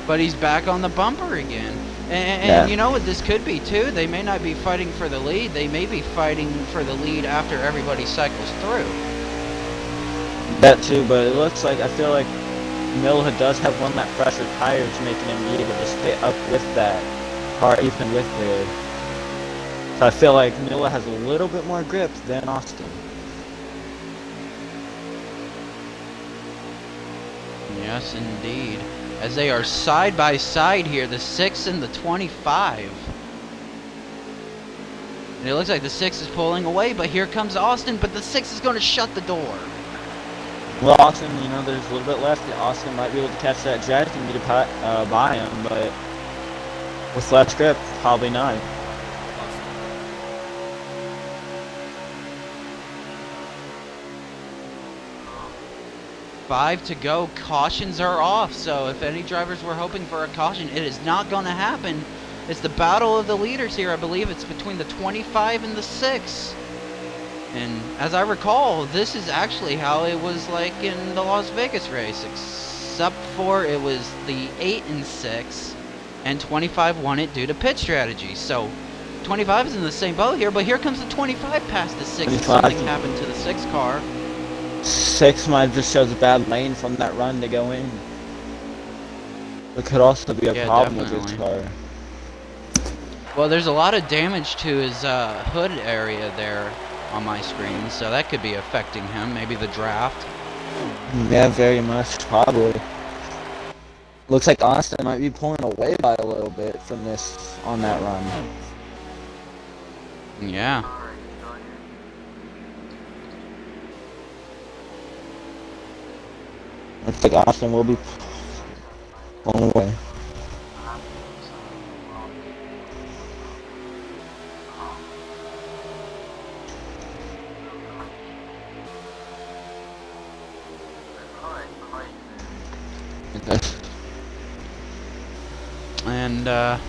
But he's back on the bumper again. And you know what this could be, too? They may not be fighting for the lead. They may be fighting for the lead after everybody cycles through. That, too, but it looks like, I feel like Nilla does have one lap pressure tires, making him be able to stay up with that car even with the. So I feel like Nilla has a little bit more grip than Austin. Yes, indeed. As they are side by side here, the 6 and the 25. And it looks like the 6 is pulling away, but here comes Austin, but the 6 is going to shut the door. Well, Austin, you know, there's a little bit left. Austin might be able to catch that jet and get by him, but with less grip, probably not. Five to go. Cautions are off. So if any drivers were hoping for a caution, it is not going to happen. It's the battle of the leaders here. I believe it's between the 25 and the 6. And as I recall, this is actually how it was like in the Las Vegas race, except for it was the 8 and 6, and 25 won it due to pit strategy. So 25 is in the same boat here, but here comes the 25 past the 6. Something happened to the 6 car. 6 might have just chose a bad lane from that run to go in. It could also be a problem with his car. Well, there's a lot of damage to his hood area there on my screen, so that could be affecting him. Maybe the draft. Yeah, very much, probably. Looks like Austin might be pulling away by a little bit from this on that run. Yeah. Looks like Austin will be pulling away. And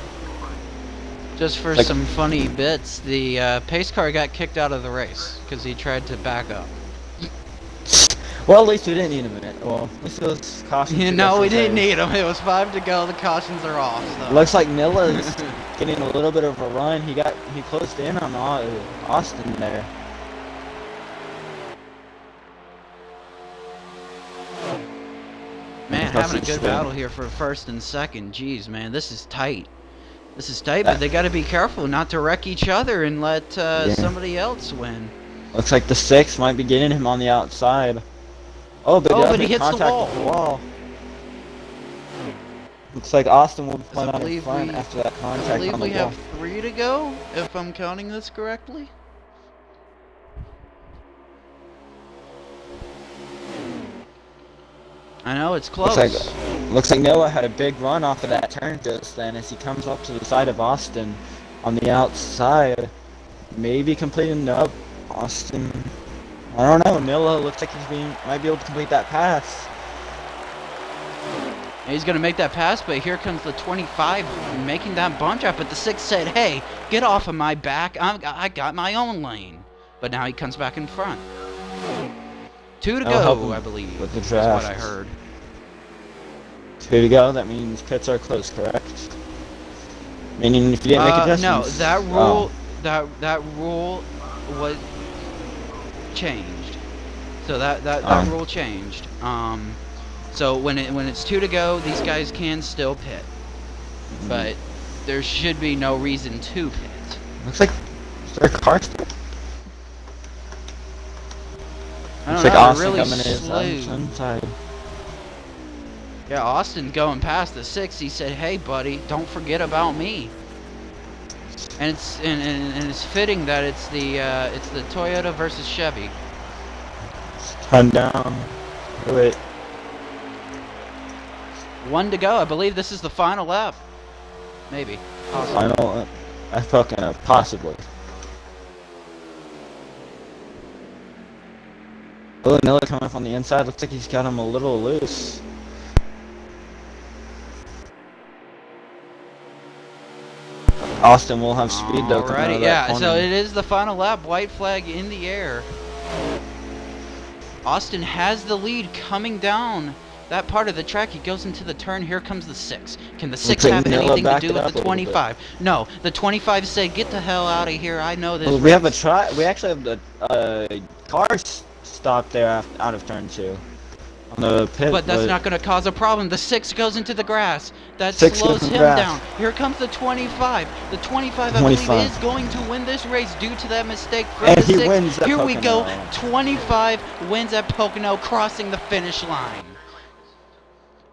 just for some funny bits, the pace car got kicked out of the race because he tried to back up. Well, at least we didn't need a minute. Well, at least those cautions You took us know, we some didn't saves. need them. It was 5 to go. The cautions are off. So. Looks like Nilla's getting a little bit of a run. He closed in on Austin there. Man, having a good battle here for first and second. Jeez, man, this is tight. This is tight, but they got to be careful not to wreck each other and let somebody else win. Looks like the 6 might be getting him on the outside. Oh, but he hits contact the wall. with the wall. Looks like Austin will come out in front we, after that contact I believe on the we wall. have 3 to go, if I'm counting this correctly. I know, it's close. Looks like Noah had a big run off of that turn just then as he comes up to the side of Austin on the outside. Maybe completing up. Austin, I don't know. Nilla looks like might be able to complete that pass. He's going to make that pass, but here comes the 25 making that bump drop. But the 6 said, hey, get off of my back. I got my own lane. But now he comes back in front. 2 to go, I believe, with the is draft. what I heard. 2 to go, that means pits are closed, correct? Meaning if you didn't make adjustments. No, that rule, that rule was changed. So that rule changed. So when it's 2 to go, these guys can still pit, but there should be no reason to pit. Looks like their car. Looks like Austin really coming inside. Yeah, Austin going past the 6. He said, "Hey, buddy, don't forget about me." And it's fitting that it's the Toyota versus Chevy. Turn down. Do it. 1 to go. I believe this is the final lap. Maybe. Final. That's Pocono, possibly. Oh, Nilla coming up on the inside. Looks like he's got him a little loose. Austin will have speed though. Alrighty, yeah. So it is the final lap. White flag in the air. Austin has the lead coming down that part of the track. He goes into the turn. Here comes the 6. Can the 6 have anything to do with the 25? No. The 25 said, "Get the hell out of here. I know this." Well, we have we actually have the car stop there out of turn 2. On the pit, but that's not going to cause a problem. The 6 goes into the grass. That slows him down. Here comes the 25. The 25, I believe, is going to win this race due to that mistake from the 6. Wins at Here Pocono. we go. 25 wins at Pocono, crossing the finish line.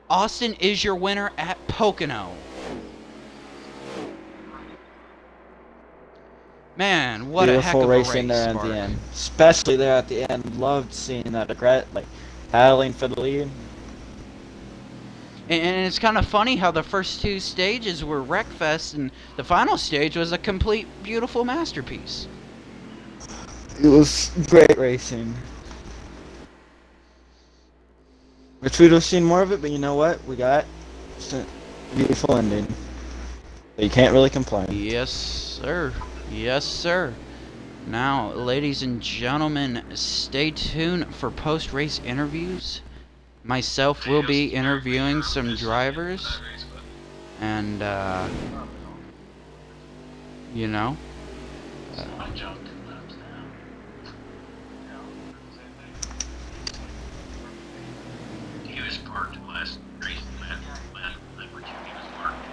Austin is your winner at Pocono. Man, what a heck of a race. Beautiful racing there at the end. Especially there at the end. Loved seeing that battling for the lead. And it's kind of funny how the first 2 stages were wreckfest, and the final stage was a complete, beautiful masterpiece. It was great racing. Wish we'd have seen more of it, but you know what? We got a beautiful ending. So you can't really complain. Yes, sir. Yes, sir. Now, ladies and gentlemen, stay tuned for post-race interviews. Myself will be interviewing some drivers, and you know, he was parked last race, last number 2, he was parked.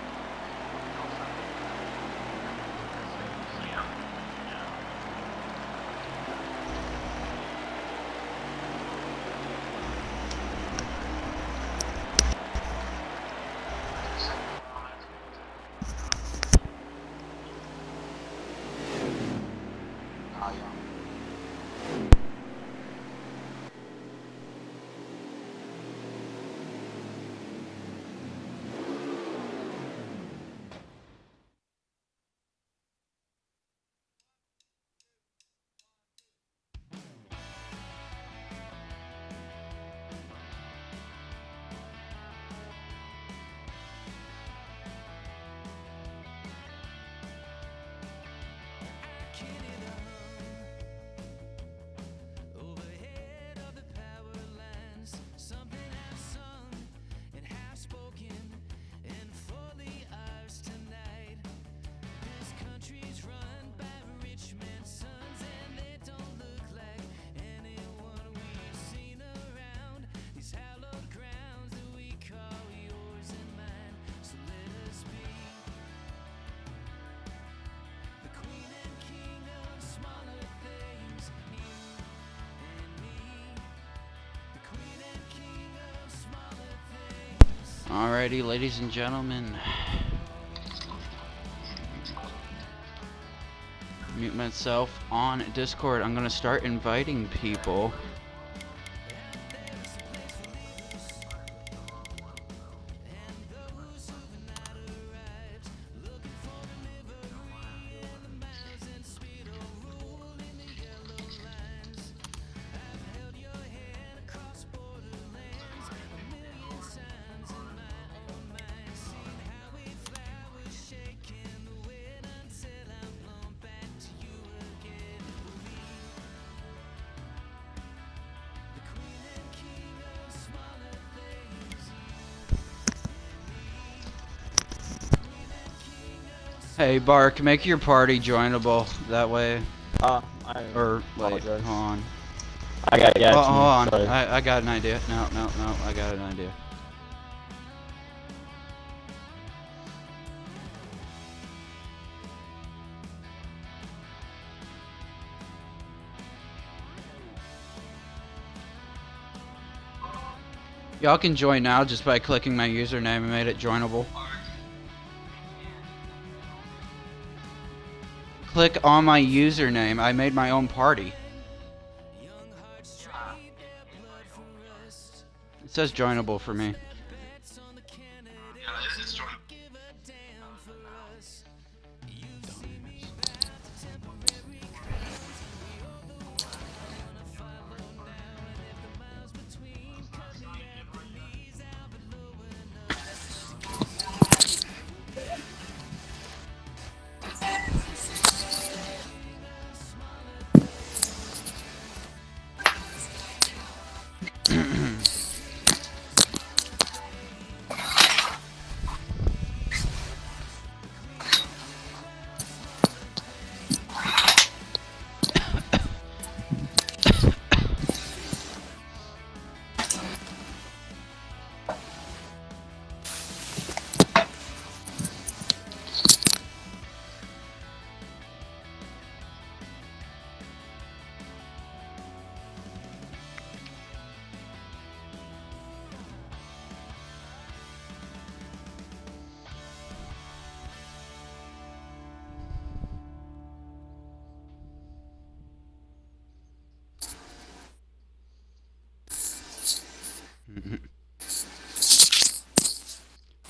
Alrighty, ladies and gentlemen. Mute myself on Discord. I'm gonna start inviting people. Hey Bark, make your party joinable. That way. I Or wait, apologize. hold on. I got Oh, hold on. sorry. I got an idea. No, I got an idea. Y'all can join now just by clicking my username and made it joinable. Click on my username. I made my own party. It says joinable for me. It's joinable.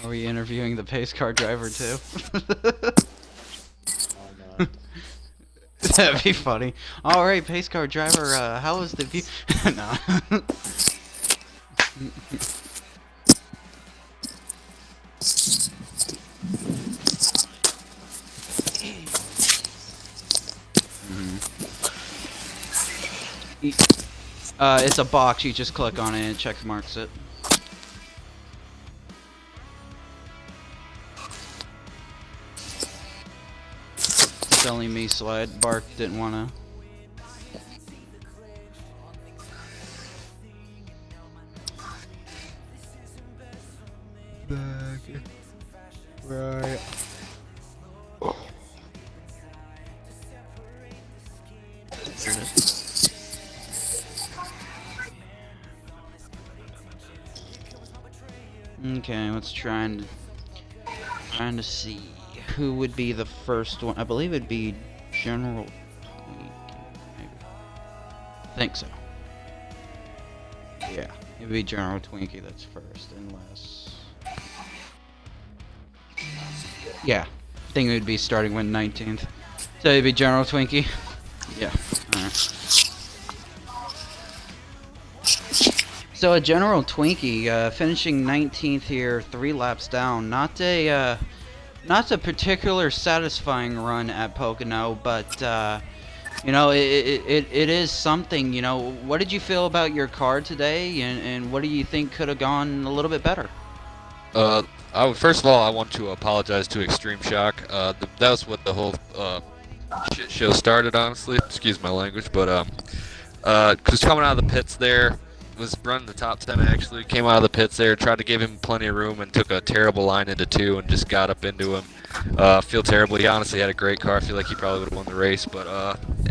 Are we interviewing the pace car driver too? Oh, no. That'd be funny. Alright, pace car driver, how was the view? No. It's a box, you just click on it and it check marks it. It's only me, Slide. Bark didn't wanna. Back. Right. Okay, let's trying to see who would be the first one. I believe it'd be General Tweak, maybe. I think so. Yeah, it'd be General Twinkie that's first, unless. Yeah, I think it would be starting with 19th. So it'd be General Twinkie. Yeah. Alright. So a General Twinkie, finishing 19th here, 3 laps down. Not a particular satisfying run at Pocono, but you know, it is something. You know, what did you feel about your car today, and what do you think could have gone a little bit better? First of all, I want to apologize to Extreme Shock. That was what the whole shit show started, honestly. Excuse my language, but because coming out of the pits there, was running the top 10 actually, came out of the pits there, tried to give him plenty of room and took a terrible line into 2 and just got up into him. Feel terrible. He honestly had a great car. I feel like he probably would have won the race, but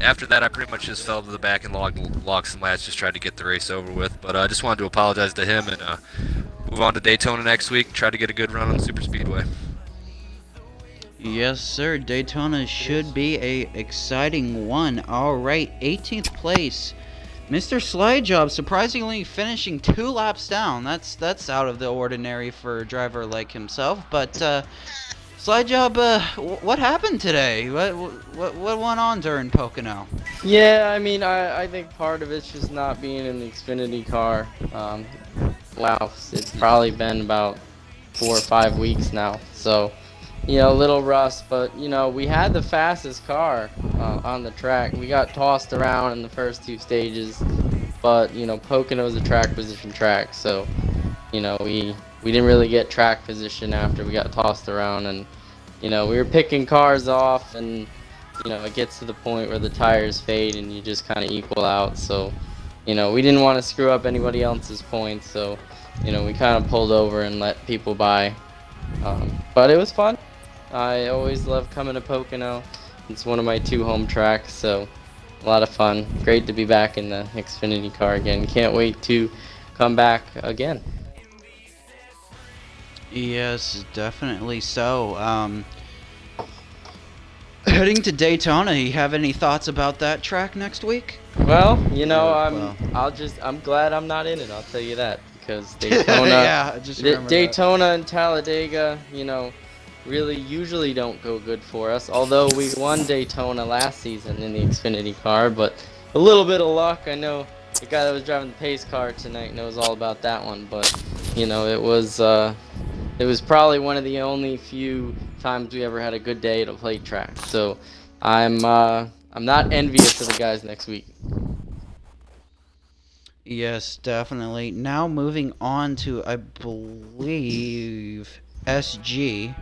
after that I pretty much just fell to the back and locked some lats, just tried to get the race over with. But I just wanted to apologize to him and move on to Daytona next week. Try to get a good run on the super speedway. Yes, sir. Daytona should be a exciting one. All right, 18th place. Mr. Slidejob surprisingly finishing 2 laps down. That's out of the ordinary for a driver like himself. But Slidejob, what happened today? What went on during Pocono? Yeah, I mean, I think part of it's just not being in the Xfinity car. Wow, it's probably been about 4 or 5 weeks now. So, a little rust, but, we had the fastest car on the track. We got tossed around in the first 2 stages, but, Pocono's a track position track. So, we didn't really get track position after we got tossed around. And, we were picking cars off, and it gets to the point where the tires fade and you just kind of equal out. So, we didn't want to screw up anybody else's points. So, we kind of pulled over and let people by. But it was fun. I always love coming to Pocono. It's one of my 2 home tracks, so a lot of fun. Great to be back in the Xfinity car again. Can't wait to come back again. Yes, definitely so. Heading to Daytona, you have any thoughts about that track next week? Well, well. I'm glad I'm not in it. I'll tell you that, because Daytona, yeah, I just remember that. Daytona and Talladega, really usually don't go good for us. Although we won Daytona last season in the Xfinity car, but a little bit of luck. I know the guy that was driving the pace car tonight knows all about that one, but it was probably one of the only few times we ever had a good day at a plate track. So I'm not envious of the guys next week. Yes, definitely. Now moving on to, I believe, SG.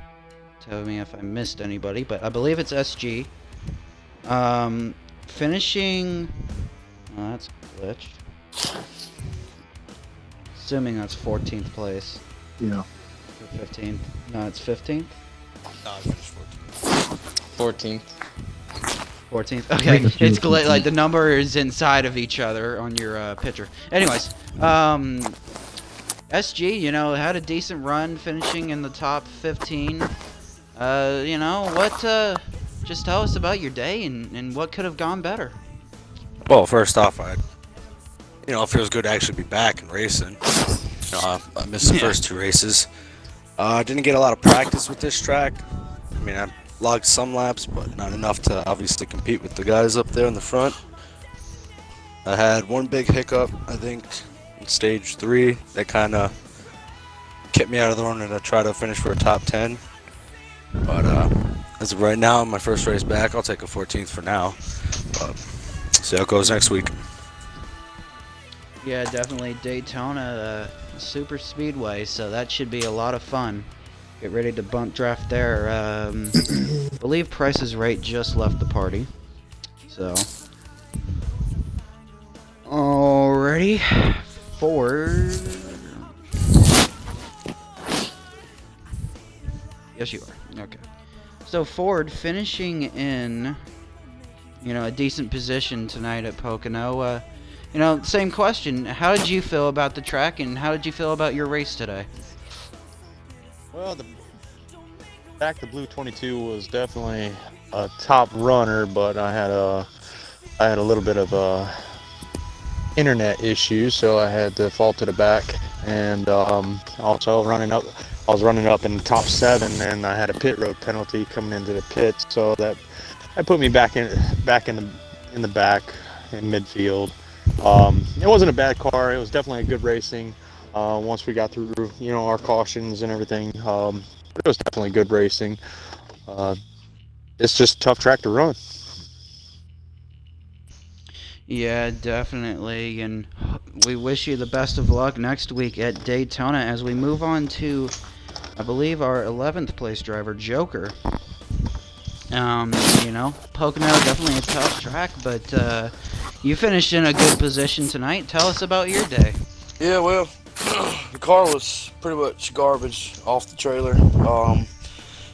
Tell me if I missed anybody, but I believe it's SG. Finishing... Oh, that's glitched. Assuming that's 14th place. Yeah. Or 15th. No, it's 15th? No, I finished 14th. 14th. Okay, it's like the number is inside of each other on your picture. Anyways, SG, had a decent run, finishing in the top 15. Just tell us about your day and what could have gone better. Well, first off, it feels good to actually be back and racing. I missed the first 2 races. I didn't get a lot of practice with this track. I mean, I logged some laps, but not enough to obviously compete with the guys up there in the front. I had one big hiccup, I think, in stage 3 that kind of kept me out of the run to try to finish for a top 10. But as of right now, my first race back, I'll take a 14th for now. But see how it goes next week. Yeah, definitely Daytona super speedway, so that should be a lot of fun. Get ready to bump draft there. I believe Price is Right just left the party. So, alrighty, Ford. Yes, you are. Okay. So Ford finishing in, a decent position tonight at Pocono. Same question. How did you feel about the track, and how did you feel about your race today? Well, the Blue 22 was definitely a top runner, but I had a little bit of internet issues, so I had to fall to the back, and also I was running up in the top 7, and I had a pit road penalty coming into the pit, so that put me back in the back in midfield. It wasn't a bad car. It was definitely a good racing. Once we got through, our cautions and everything, it was definitely good racing. It's just a tough track to run. Yeah, definitely, and we wish you the best of luck next week at Daytona as we move on to, I believe, our 11th place driver, Joker. Pocono, definitely a tough track, but you finished in a good position tonight. Tell us about your day. Yeah, well, the car was pretty much garbage off the trailer.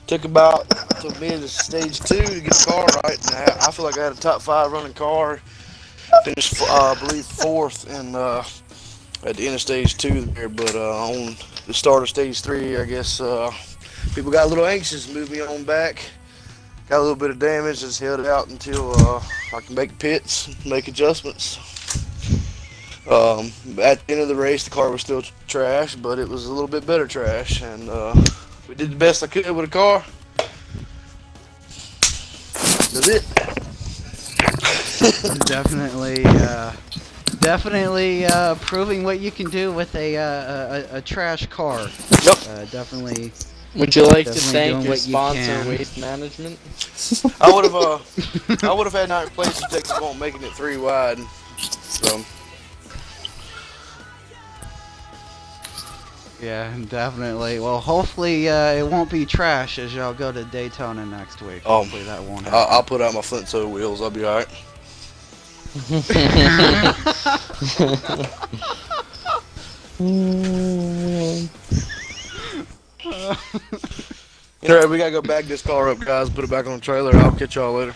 Took me to stage 2 to get the car right. And I feel like I had a top 5 running car. Finished, I believe, 4th in at the end of stage 2 there, but on the start of stage 3, I guess people got a little anxious, moved me on back. Got a little bit of damage, just held it out until I can make pits, make adjustments. At the end of the race, the car was still trash, but it was a little bit better trash, and we did the best I could with the car. That's it. Definitely proving what you can do with a trash car. Yep. Definitely. Would you like to Definitely thank doing your what you sponsor, can. Waste Management? I would have had 9th place if Texas won't making it 3 wide. So Yeah, definitely. Well, hopefully it won't be trash as y'all go to Daytona next week. Oh, Hopefully that won't happen. I'll put out my flint toe wheels. I'll be all right. Anyway, we gotta go back this car up, guys. Put it back on the trailer. I'll catch y'all later.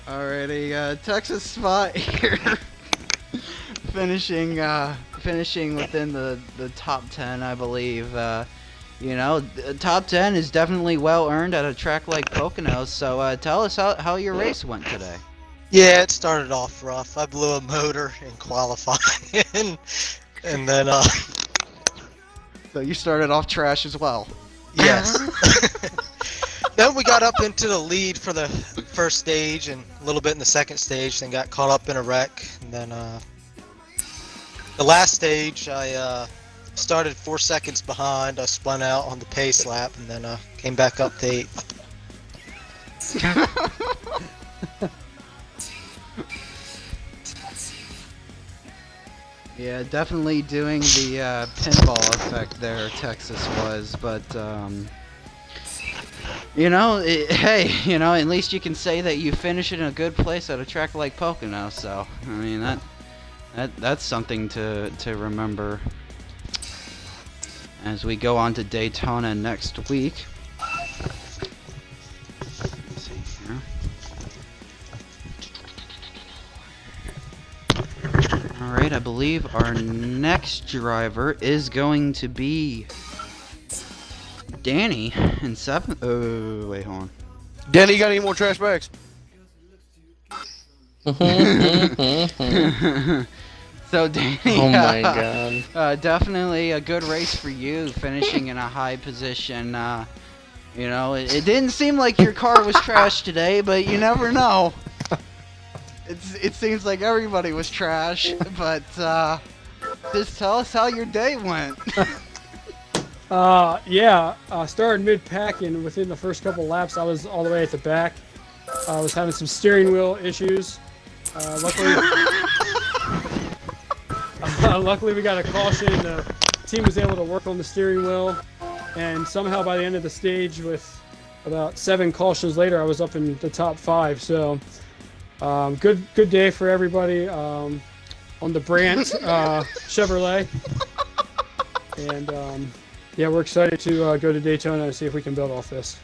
Alrighty, Texas spot here. finishing within the top 10, I believe. Top 10 is definitely well earned at a track like Pocono. So tell us how your race went today. Yeah, it started off rough. I blew a motor in qualifying, and then So you started off trash as well. yes. Then we got up into the lead for the first stage and a little bit in the second stage, then got caught up in a wreck. And then the last stage, I started 4 seconds behind. I spun out on the pace lap and then came back up to 8th. Yeah, definitely doing the pinball effect there, Texas was, but at least you can say that you finished in a good place at a track like Pocono. So I mean that's something to remember as we go on to Daytona next week. Let's see here. Alright, I believe our next driver is going to be Danny in 7th. Oh, wait, hold on. Danny, you got any more trash bags? So, Danny, Oh my god. definitely a good race for you, finishing in a high position. It didn't seem like your car was trash today, but you never know. It seems like everybody was trash, but just tell us how your day went. Started mid-pack, and within the first couple laps, I was all the way at the back. I was having some steering wheel issues. Luckily, we got a caution. The team was able to work on the steering wheel, and somehow by the end of the stage, with about 7 cautions later, I was up in the top 5. So. Good day for everybody on the Brandt Chevrolet, and we're excited to go to Daytona and see if we can build off this.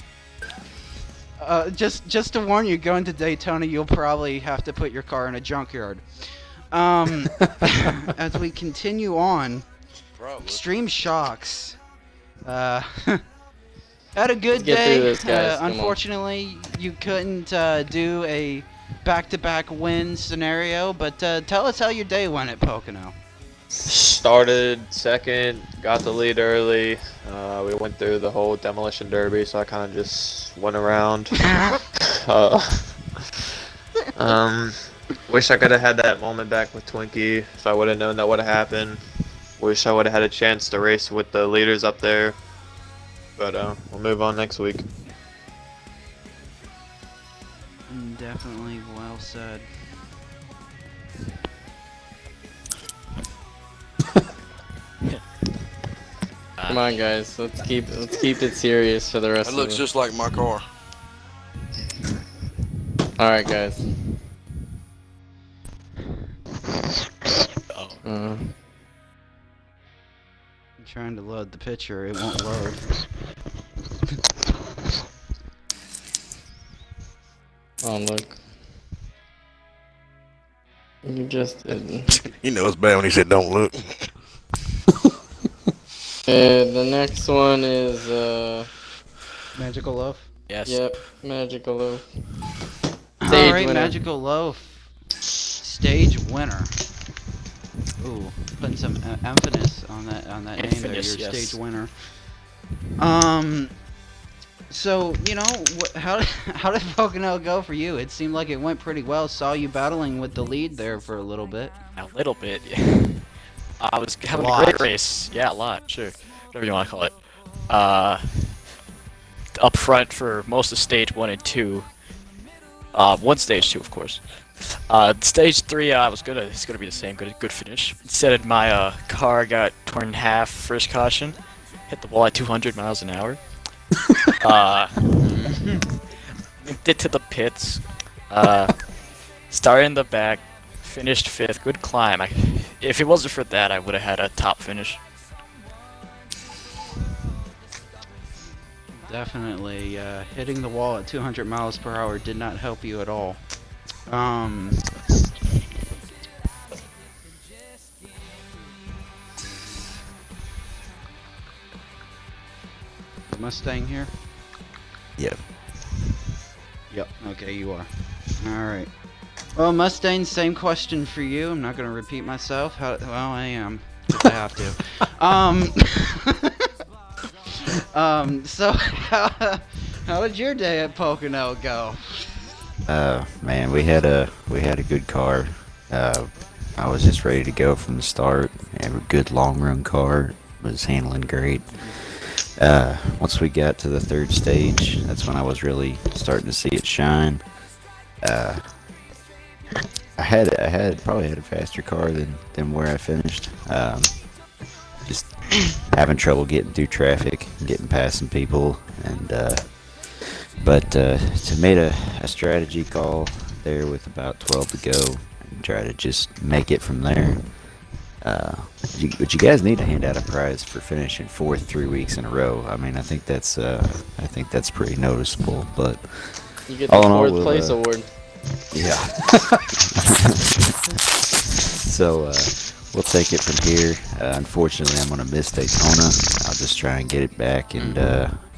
Just to warn you, going to Daytona, you'll probably have to put your car in a junkyard. As we continue on, Extreme Shocks had a good day. This, guys. Unfortunately, you couldn't do a back-to-back win scenario, but tell us how your day went at Pocono. Started second, got the lead early. We went through the whole demolition derby, so I kind of just went around. Wish I could have had that moment back with Twinkie if I would have known that would have happened. Wish I would have had a chance to race with the leaders up there, but we'll move on next week. Definitely well said. Come on, guys. Let's keep it serious for the rest That of looks it. just like my car. All right, guys. I'm trying to load the picture. It won't load. Oh look. You just didn't. You know it's bad when he said don't look. The next one is Magical Loaf. Yes. yep, Magical Loaf. All Stage right, winner. Magical Loaf, stage winner. Ooh, putting some emphasis on that name there. Emphasis, Your yes. stage winner. So you know how how did Pocono go for you? It seemed like it went pretty well. Saw you battling with the lead there for a little bit. A little bit. Yeah. I was having a great race. Yeah, a lot. Sure, whatever you want to call it. Up front for most of stage 1 and 2. One stage 2, of course. Stage 3, it's gonna be the same. Good finish. Instead, my car got torn in half. First caution, hit the wall at 200 miles an hour. Did to the pits. Started in the back, finished 5th. Good climb. If it wasn't for that, I would have had a top finish. Definitely, hitting the wall at 200 miles per hour did not help you at all. Mustang here? Yep. Yep, okay, you are. Alright. Well, Mustang, same question for you. I'm not going to repeat myself. Well, I am, if I have to. So, how did your day at Pocono go? Man, we had a good car. I was just ready to go from the start. Have a good long run car. Was handling great. Once we got to the third stage, that's when I was really starting to see it shine. I probably had a faster car than where I finished. Just having trouble getting through traffic, getting past some people, and but to made a strategy call there with about 12 to go and try to just make it from there. But you guys need to hand out a prize for finishing 4th 3 weeks in a row. I mean, I think that's pretty noticeable. But you get the 4th place award. Yeah. So we'll take it from here. Unfortunately, I'm gonna miss Daytona. I'll just try and get it back and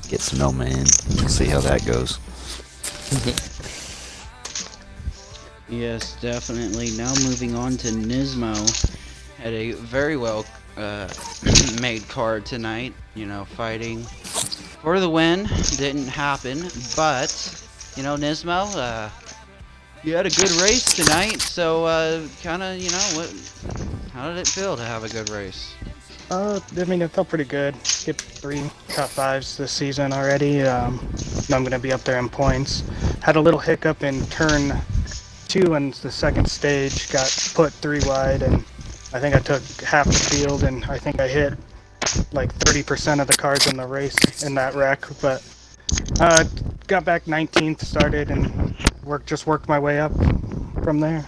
get Sonoma in. We'll see how that goes. Yes, definitely. Now moving on to Nismo. Had a very well made card tonight. You know, fighting for the win. Didn't happen, but you know, Nismo, you had a good race tonight. So kind of, you know, how did it feel to have a good race? I mean, it felt pretty good. Hit 3 top 5s this season already. Now I'm going to be up there in points. Had a little hiccup in turn 2 in the second stage. Got put 3 wide, and I think I took half the field, and I think I hit like 30% of the cars in the race in that wreck. But got back 19th, started, and worked my way up from there.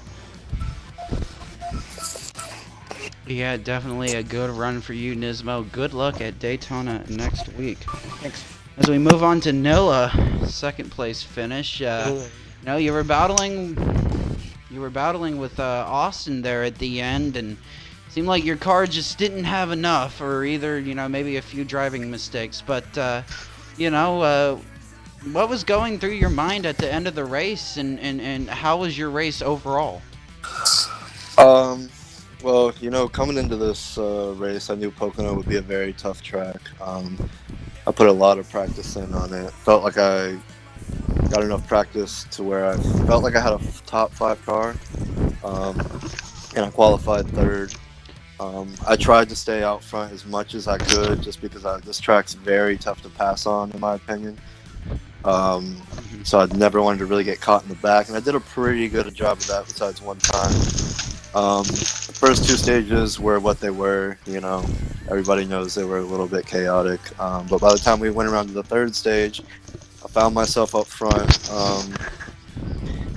Yeah, definitely a good run for you, Nismo. Good luck at Daytona next week. Thanks. As we move on to Noah, second place finish. No, you were battling with Austin there at the end, and it seemed like your car just didn't have enough, or either, you know, maybe a few driving mistakes. But you know, what was going through your mind at the end of the race, and how was your race overall? Well, you know, coming into this race, I knew Pocono would be a very tough track. I put a lot of practice in on it. Felt like I got enough practice to where I felt like I had a top 5 car, and I qualified 3rd. I tried to stay out front as much as I could, just because this track's very tough to pass on, in my opinion. So I never wanted to really get caught in the back, and I did a pretty good job of that besides one time. The first 2 stages were what they were, you know, everybody knows they were a little bit chaotic, but by the time we went around to the 3rd stage, I found myself up front.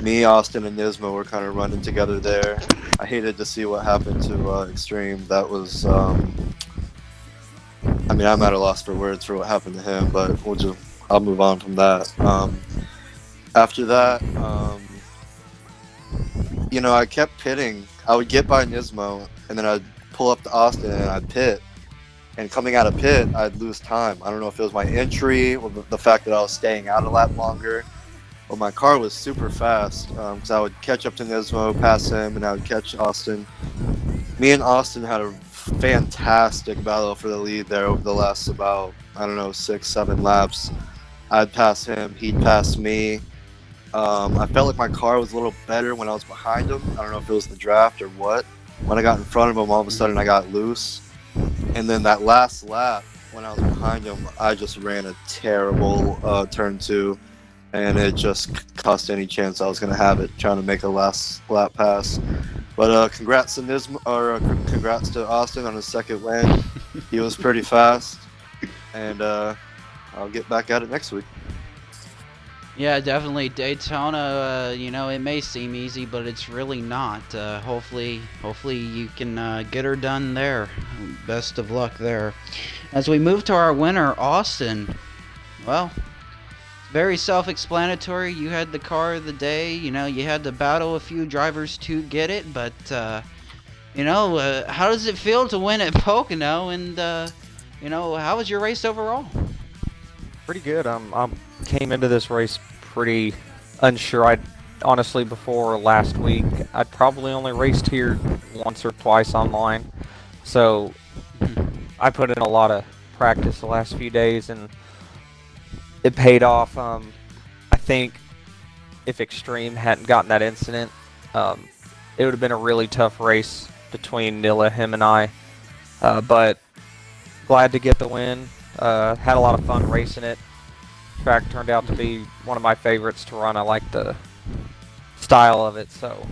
Me, Austin, and Nismo were kind of running together there. I hated to see what happened to Extreme. That was, I mean, I'm at a loss for words for what happened to him, but I'll move on from that. After that, you know, I kept pitting. I would get by Nismo, and then I'd pull up to Austin, and I'd pit. And coming out of pit, I'd lose time. I don't know if it was my entry or the fact that I was staying out a lap longer. But my car was super fast because I would catch up to Nismo, pass him, and I would catch Austin. Me and Austin had a fantastic battle for the lead there over the last about, I don't know, 6-7 laps. I'd pass him, he'd pass me. I felt like my car was a little better when I was behind him. I don't know if it was the draft or what. When I got in front of him, all of a sudden I got loose. And then that last lap, when I was behind him, I just ran a terrible turn 2. And it just cost any chance I was going to have it trying to make a last lap pass. But congrats to congrats to Austin on his second win. He was pretty fast. And I'll get back at it next week. Yeah, definitely Daytona. You know, it may seem easy, but it's really not. Hopefully you can get her done there. Best of luck there. As we move to our winner, Austin. Well, very self-explanatory. You had the car of the day. You know, you had to battle a few drivers to get it, but you know, how does it feel to win at Pocono? And you know, how was your race overall? Pretty good. Came into this race pretty unsure. I'd honestly, before last week, I'd probably only raced here once or twice online, so I put in a lot of practice the last few days, and it paid off. I think if Extreme hadn't gotten that incident, it would have been a really tough race between Nilla, him, and I. But glad to get the win. Had a lot of fun racing it. Track turned out to be one of my favorites to run. I like the style of it, so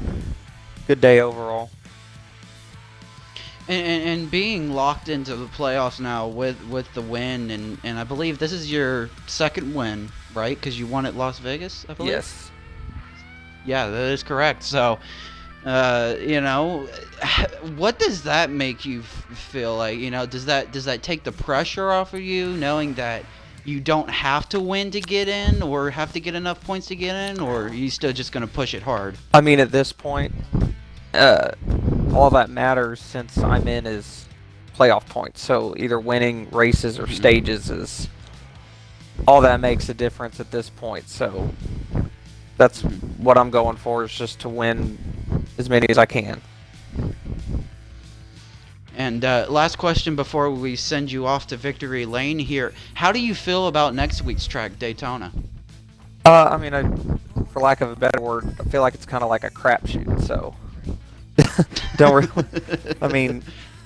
good day overall. And being locked into the playoffs now with the win, and I believe this is your second win, right? Because you won at Las Vegas, I believe? Yes. Yeah, that is correct. So, you know, what does that make you feel like? You know, does that take the pressure off of you, knowing that you don't have to win to get in, or have to get enough points to get in, or are you still just going to push it hard? I mean, at this point, all that matters since I'm in is playoff points. So either winning races or stages is all that makes a difference at this point. So that's what I'm going for, is just to win as many as I can. And last question before we send you off to victory lane here. How do you feel about next week's track, Daytona? I mean, for lack of a better word, I feel like it's kind of like a crapshoot. So don't really, I mean,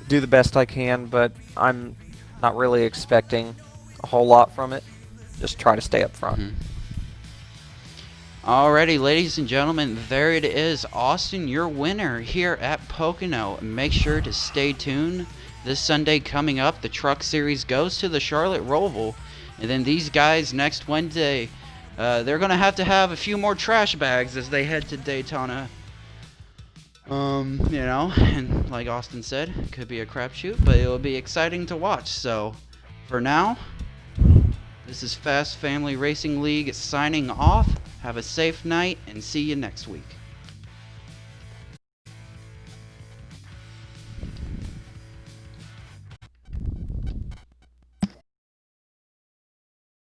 do the best I can, but I'm not really expecting a whole lot from it. Just try to stay up front. Alrighty, ladies and gentlemen, there it is. Austin, your winner here at Pocono. Make sure to stay tuned. This Sunday coming up, the Truck Series goes to the Charlotte Roval. And then these guys next Wednesday, they're going to have a few more trash bags as they head to Daytona. You know, and like Austin said, it could be a crapshoot, but it will be exciting to watch. So, for now, this is Fast Family Racing League signing off. Have a safe night, and see you next week.